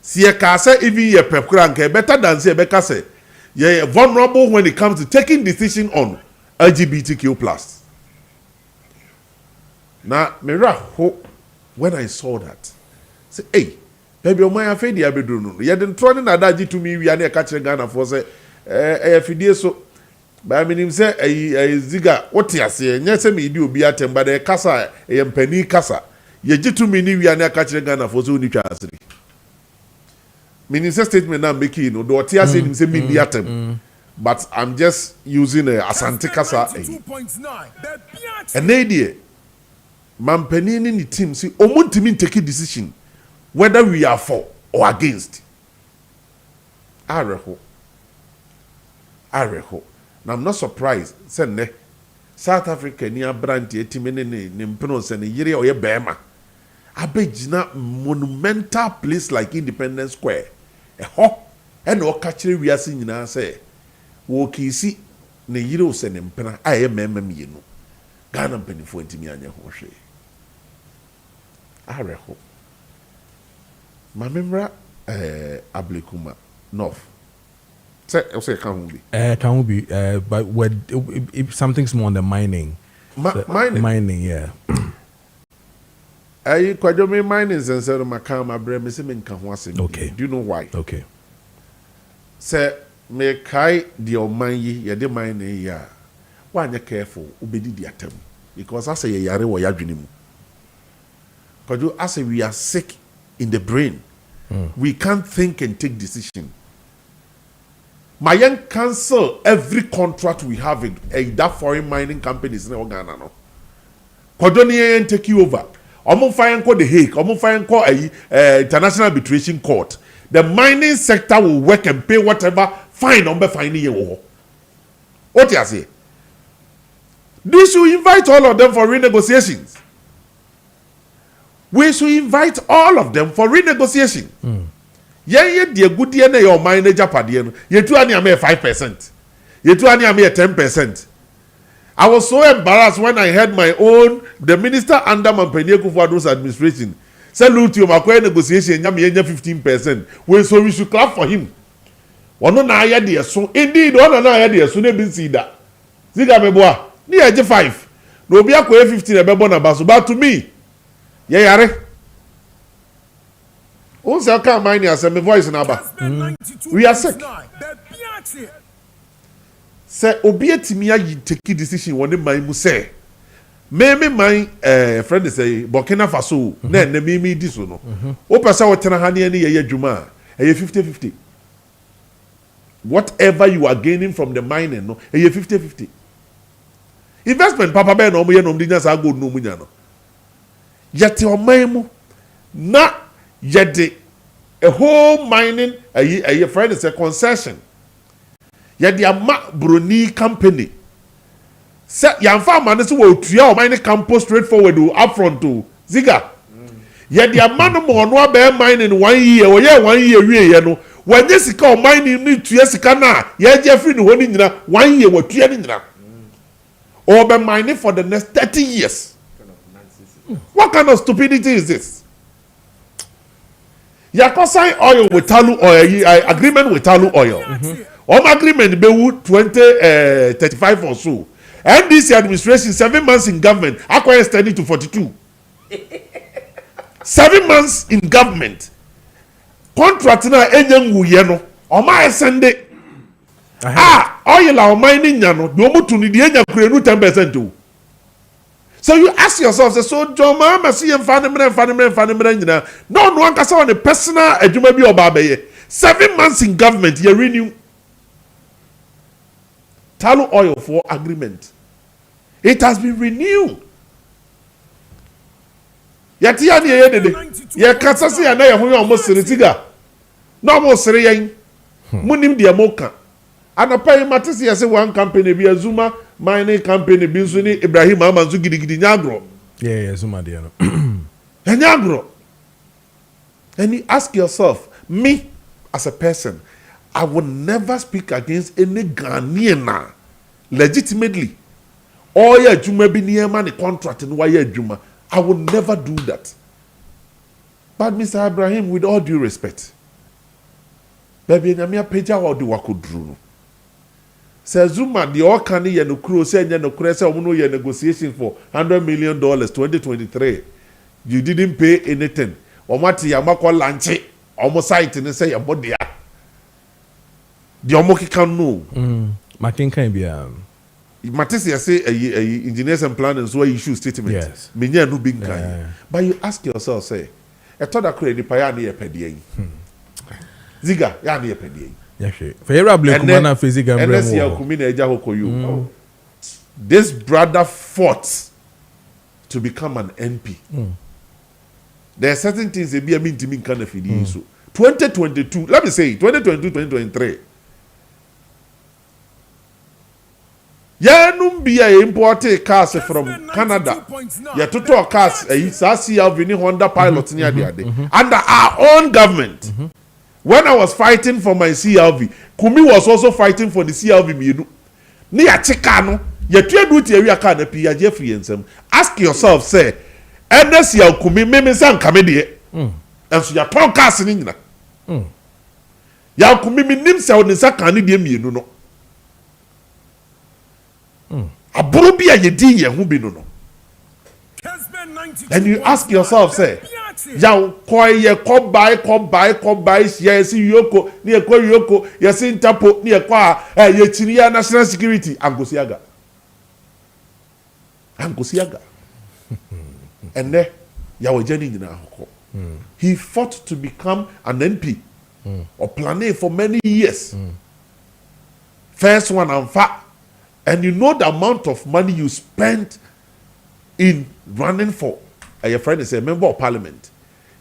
see ka say even ye pekura nke better than say beka say you're vulnerable when it comes to taking decision on LGBTQ plus. Now, when I saw that, say, hey, baby, my affair, the abedunu. You didn't throw in that to me. We are near catching Ghana for say, so. But I mean, him say, Ziga, what you say? Yes, me do be at him, but a casa, a penny casa. You to me, we are near catching Ghana for so many chances. Minister statement I'm making, you know, the what saying him say mediatem. But I'm just using a Asante Kasa. And idea, man penny in the team see, omuntimi take a decision whether we are for or against. Areho. Now I'm not surprised. Send South Africa near Brandy, Timene, Nimpenos, and Yeri or Bema. Abejina monumental place like Independence Square. And no catchery we are seeing now say, Woki see, ne Yiros and Impena, I am you know. Ghana penny for Intimiania Hoshe. Areho. Mamemra Ablikuma North. Say can't be. But if something's more on the mining. Mining, yeah. I Kojo me mining and say Makama Brem is in Kahwasi. Okay. Do you know why? Okay. Say me kai the Omanyi, ya de mining ya. Why you careful, obedi the atem. Because I say yare wa yadwinimu. Kojo, I say we are sick in the brain. We can't think and take decision. My young cancel every contract we have in that foreign mining companies in Ghana. No, Kodoni take you over. Omo fire call the Hague. Omo fire call International Arbitration Court. The mining sector will work and pay whatever fine on finding you. What you say? This should invite all of them for renegotiations. We should invite all of them for renegotiation. Ye dear good year your mine Japan. Ye two ani 5%. Ye two ani 10%. I was so embarrassed when I heard the minister under Mampanye Kufuor's administration salute you Maakye negotiation yam 15%. We should clap for him. One na ya dear so indeed one na ya dear so ne bin see that. Ziga meboa ni eje 5. No be akwa 15 e bebo na baso but to me ye yare. Also, can't mind as a voice in Abba. We are sick. Say, Obiatimia, you take a decision one in my say. Maybe my friend is a Burkina Faso, then the Mimi Disono. Opasa Tanahani any year Juma, a 50-50. Whatever you are gaining from the mining, no, a 50-50. Investment, Papa Ben, or me, and Dinas are good, no Munano. Yet your maimu, not. Yet a whole mining a friend is a concession. Yet the Bruni company. Set young farmers will try mining campus straightforward to upfront to Ziga. Yet the amount more no bear mining 1 year or 1 year, when this is called mining need to Yesicana, yet Jeffrey no 1 year or 3 or be mining for the next 30 years. What kind of stupidity is this? You sign oil with Talu oil, agreement with Talu oil. Agreement be 35 or so. And this administration, 7 months in government, acquire extended to 42. 7 months in government. Contract na enyem wuyeno. Oma sende. Oil our mining yano. Do omo tuni di enya kurenu 10% o. So you ask yourself, so John Mama see him fanny. No one can say on a personal edumabi or babe. 7 months in government, you renew Talu oil for agreement. It has been renewed. Yet ye kasa say na ye ho almost seritiga. No almost seriyan. Munim dia moka. Anapa matisi ya say one company be Zuma mining company bi nso ni Ibrahim Amanzu gidigidi nyagro. Yeah, Zuma dia no. Nyagro. And you ask yourself, me as a person, I will never speak against any Ghanaian legitimately. Or ya juma bi near man contract and why ya juma. I will never do that. But Mr. Ibrahim, with all due respect, baby, nyamia peja wa di wakudru. Say Zuma the all can ye no kro say ye no kro say omo ye negotiation for $100 million 2023. You didn't pay anything. Omati yamakwa lanche omo site ni say your body. The omo can know. Martin can be Matisse say engineers and planners who issue statement. Yes. Menya no being kind. But you ask yourself, say, I thought I could any pioneer pedien. Ziga ya ne pedi. Yahwe. Favorable kumana physical bremo. And ya kumi na eja hokoyo. This brother fought to become an MP. There are certain things they be a mean to me kind of feeding. So 2022, let me say 2022, 2023. Ya numbia imported cars from Canada. Ya total cars CRV Honda Pilot near the other under our own government. When I was fighting for my CRV, Kumi was also fighting for the CRV Mienu. Ni ya chikano, ya tuya duty area car na pi ya Jeffrey ensem. Ask yourself, say, NS ya Kumi meme san kamedie. And so ya ton cars ni nyina. Ya Kumi minim se onisa kani die Mienu no. Aburo bi ayedi ye hu bi no. And you ask yourself, say, ya koye ko buy yes yoko ni ekwa yoko yes interpol ni ekwa ye chiriya national security angosiaga. And there ya wajeni nyina hoko. He fought to become an MP or planning for many years. First one and fat. And you know the amount of money you spent in running for your friend is a member of parliament.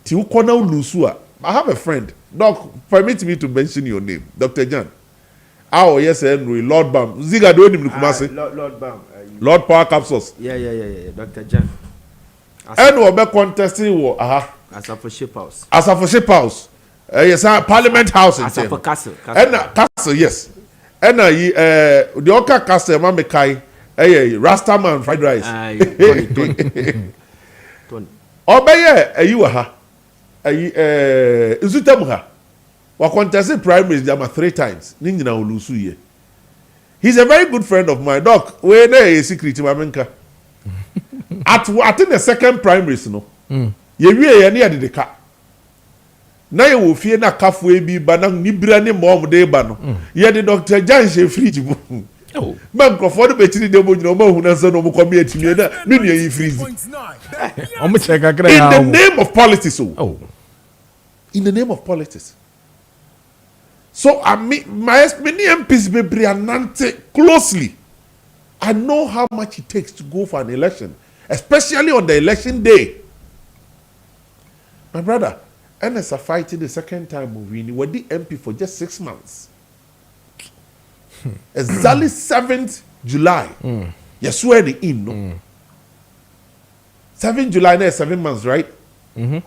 I have a friend. Doc, permit me to mention your name, Dr. John. Oh yes, Henry, Lord Bam. Ziga do him Lord Bam. Lord Power Capsules. Yeah. Dr. John. And we be contesting wo as for ship house. As for ship house. Yes, Parliament House in as for castle. And castle, yes. And the Oka castle ma mekai Rastaman fried rice. Tony. Obeye you ha. Izutem ha. Wa contested primaries jama 3 times. Ni nyina olusu ye. He's a very good friend of mine. Doc, we na a secret mamenka. At the second primaries no. Ye wie ye na de ka. Na ye wo fie na kafo ebi ba na nibira ne mom de ba no. Ye de Dr. Jan she fridge bu. Oh. Man crofo be chiri de mo nyina mo hu na so no mo come atimi na me nua yi freeze. In the name of politics. Oh. In the name of politics. So I mean, my many MPs be brianante closely. I know how much it takes to go for an election, especially on the election day. My brother, NS are fighting the second time we were the MP for just 6 months. Exactly 7th July. You swear the in, no? 7th July, now 7 months, right? And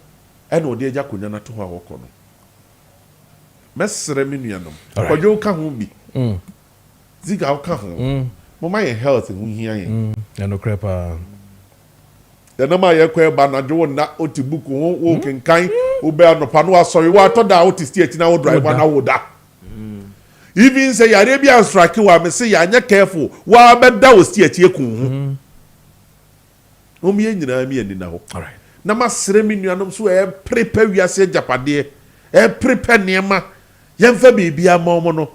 Odeja Kunyana to her walk on. Mesre minuanom. Kojo ka ho bi. Ziga ka ho. Mama ye health hu hia ye. Ya no crepa. Ya na ma ye kwa ba na jo na otibuku wo kenkan wo be anopa no asori wa to da otisti ati na wo drive na wo da. Even say Arabian strike wa me say ya nya careful wa be da wo sti ati ekun hu. No me nyina mi ani na ho. All right. Na masre minuanom so e prepare wiase japade. E prepare niema. Yemfa bibia momo no.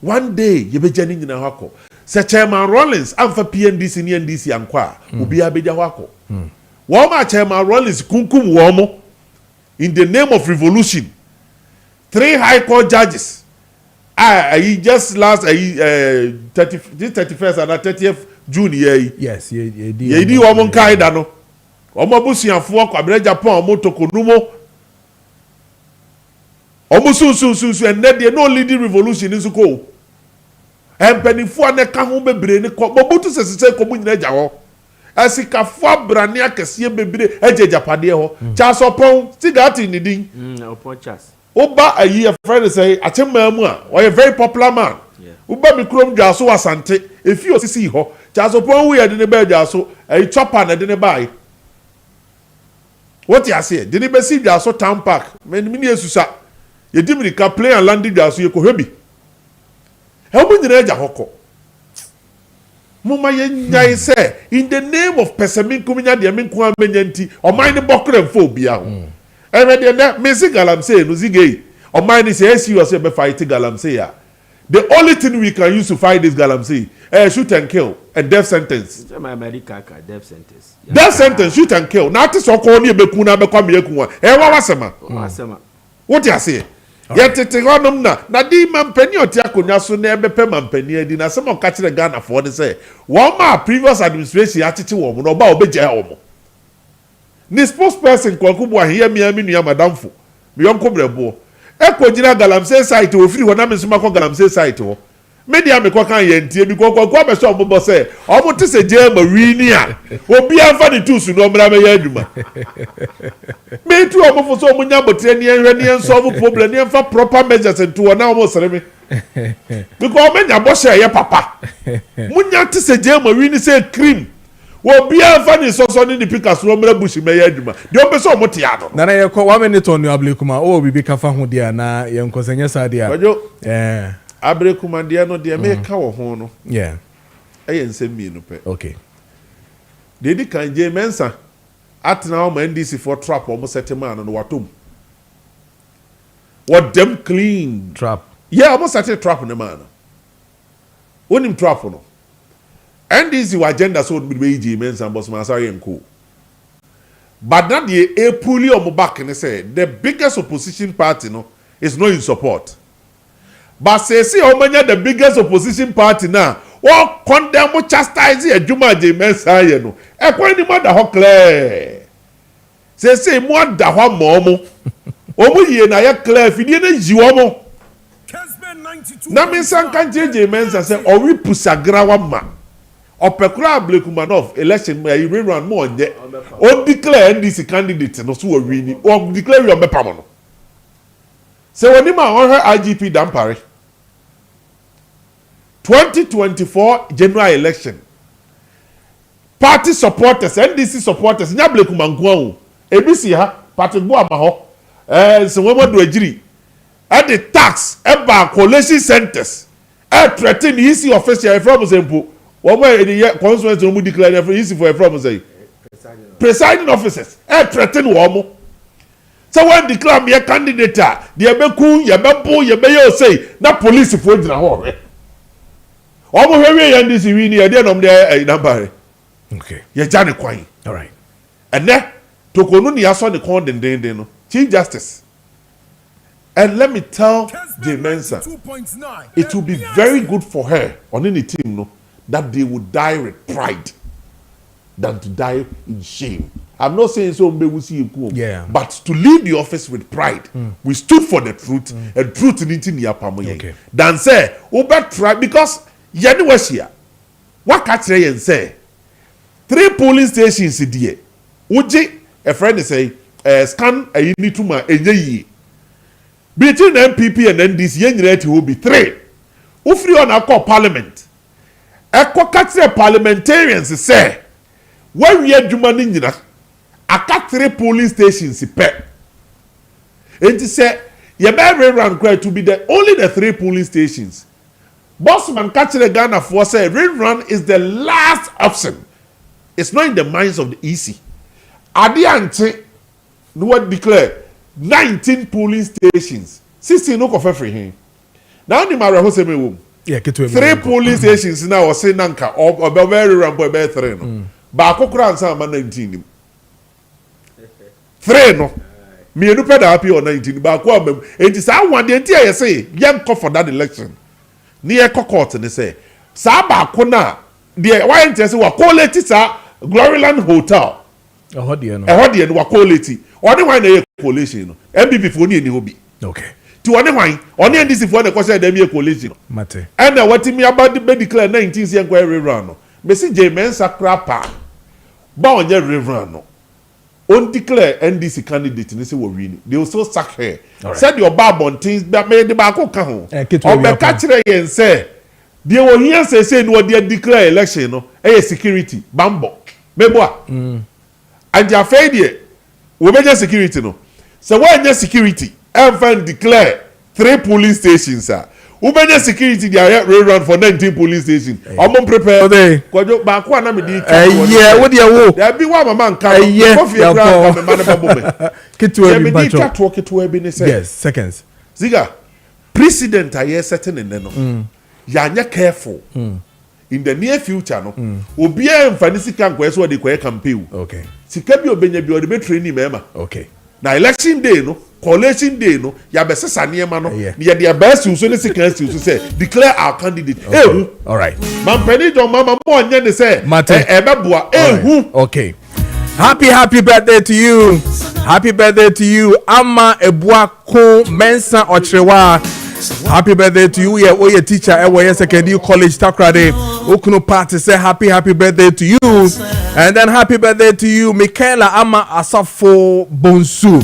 One day ye be jani nyina hako. Se Chairman Rollins amfa PNDC ni NDC ankwa obi abeja hako. Wo ma Chairman Rollins kunkum wo mo in the name of revolution. 3 high court judges. I just last 31st and 30th June ye. Yes, ye di wo mo nkai da no. Omo busuafo kwabere Japan omo tokonumo. Omusu and then no leading revolution is go. And penifo na ka ho bebre ne ko bobutu sese ko mu nyina ja ho. Asika fo brane akese bebre eje japade ho. Cha sopon stigati ni din. Opon chas. Oba ayi a friend say achemamu a o a very popular man. Uba mi krom dwaso wasante efi osisi ho. Cha sopon we de ne ba dwaso ayi chopper na de ne bai. What you say? De ne be si dwaso town park. Me ni esusa. Ye dimrika play and landing dwaso ye ko hebi. Help me the hoko. Mama ye say in the name of Pesamin Kuminya de Minqua Menyanti or mine bokre phobia. And then Missy Galam say no zigay or mine says you are fighting Galam say. The only thing we can use to fight this Galam say shoot and kill and death sentence. My America death sentence. Death sentence, shoot and kill. Not to so call you Bekuna Bekwame. Wasema. What you say? Yetete honom na di mampani oti akonya so na ebepe mampani adi na sem oka kire Ghana for de say one ma previous administration atete wo mo no ba obegya wo mo. Ni spokesperson kwakubu ahia mi nua madamfo mi yonko brebo ekojira galamsey site ofiri ho na me soma ko galamsey site ho media me ko kan yentie bi ko be so obo say obo te se je ma wini a obi anfa ni tools no mra me ya adwuma me tu obo fo so omo nya botre ni enhwe ni solve problem ni enfa proper measures into na omo sere me because me nya bo share ye papa munya te se je ma wini say cream obi anfa ni so ni pikas no mra bushi me ya adwuma de obo so omo te ado na ye ko 1 minute on your Ablekuma o bibi ka fa ho dia na ye nkosenya sa dia Ablekuma dia no dia me ka wo ho no yeah ensem mi no pe okay dedi kan je mensa atna o NDC for trap o mo setman no watom what them clean trap yeah almost set trap no man onim trap no NDC wa agenda so be je mensa boss man say enko but na the epuli o mo back ne say the biggest opposition party no is not in support. But say o manya the biggest opposition party now o condemn chastise adwuma je mensa ye no e kwa ni mo da ho clear say mo da ho mo o mu ye na ye clear fidie na ji wo mo Kessben 92 na mensa kan je mensa say o wi pusagra wa ma opekura Ablekuma of election may rerun mo onye o declare NDC candidate no so o wini o declare your mepa mo no say woni ma on her IGP dampare 2024 general election party supporters NDC supporters nya Ablekuma nko o ebisi ha party bo ama ho so we modu agiri at the tax eba collation centers threaten easy official from Zempo wo mo e constituency no mu declare for easy for from say presiding officers threaten wo mo so when declare me candidate the beku ye bebo ye be yo say na police for gina ho omo hwewe ya ndisi wi ni e de nom de number okay ye jane kwan all right and then tokonu ni aso the con den no chief justice and let me tell the Mensa it will be very good for her on any team no that they would die with pride than to die in shame. I'm not saying so yeah. but to leave the office with pride. We stood for the truth and truth in your pamoye. Okay. Then say, try because yani was here. What catch and say 3 polling stations here. Uji a friend say scan a unit to my ye. Between MPP and NDC yenreti will be 3. Ufri on our parliament. Eko catch parliamentarians say when we are Jumani nyina aka 3 polling stations pe enti say ye be rerun cry to be the only the 3 polling stations bossman catch the Ghana for say rerun is the last option. It's not in the minds of the EC ade ante no what declare 19 polling stations 16 no kofa free hin now ni mara ho se me wo yeah 3 polling stations now o say nanka o be rerun boy be 3 no ba kokura ansa ma 19 nim 3 no me enu peda happy on 19 ba ko am enti sa wan de enti e say yem call for that election ni e court ni say sa ba ko na de why enti say wa quality sa Gloryland Hotel ho de no wa quality oni wan na e coalition no MPP fo ni eni hobi okay ti oni wan oni NDC fo na ko say dem e coalition mate and na what me about the declare 19 say enko rerun no me see J Mensa krapa ba onye rerun no on declare NDC candidate ni say we win they will still sack her said your babon things that made the back ka ho o be catch yen say they will hear say no they declare election no security bambo mebo and their failure we be security no so when security and declare 3 police stations Ubenya security they rerun for 19 police stations. Omo prepare. Kojo ba ko na me di yeah, what dey wo? There be one man can. Coffee ground me man babo me. Kitu e bi bacho. Kitu e bi ni say. Yes, seconds. Ziga. President aye setting in no. Ya nya careful. In the near future no. Obi e mfanisi kan kwa so dey kwa campaign. Okay. Sika bi obenya bi o dey be training mema. Okay. Na election day no. collation day no ya be sesa niema no ya the best you so ne second you say declare our candidate all right man peni John mama mo anya ne say ebeboa okay happy birthday to you. Happy birthday to you. Ama Ebuako Mensa Ochrewa. Happy birthday to you. Yeah, oye teacher at Secondary College Takrade. Okuno party say happy birthday to you. And then happy birthday to you, Michaela Ama Asafo Bonsu.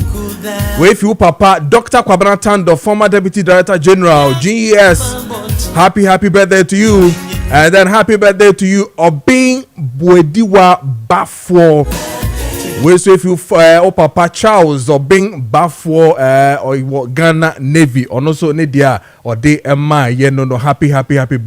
With you, Papa Dr. Kwabena Tando, former Deputy Director General, GES. Happy birthday to you. And then happy birthday to you, Obin Bwediwa Bafo. We so if you Papa Charles or Bing Bafo or Ghana Navy or also Nidia or de Emma no happy birthday.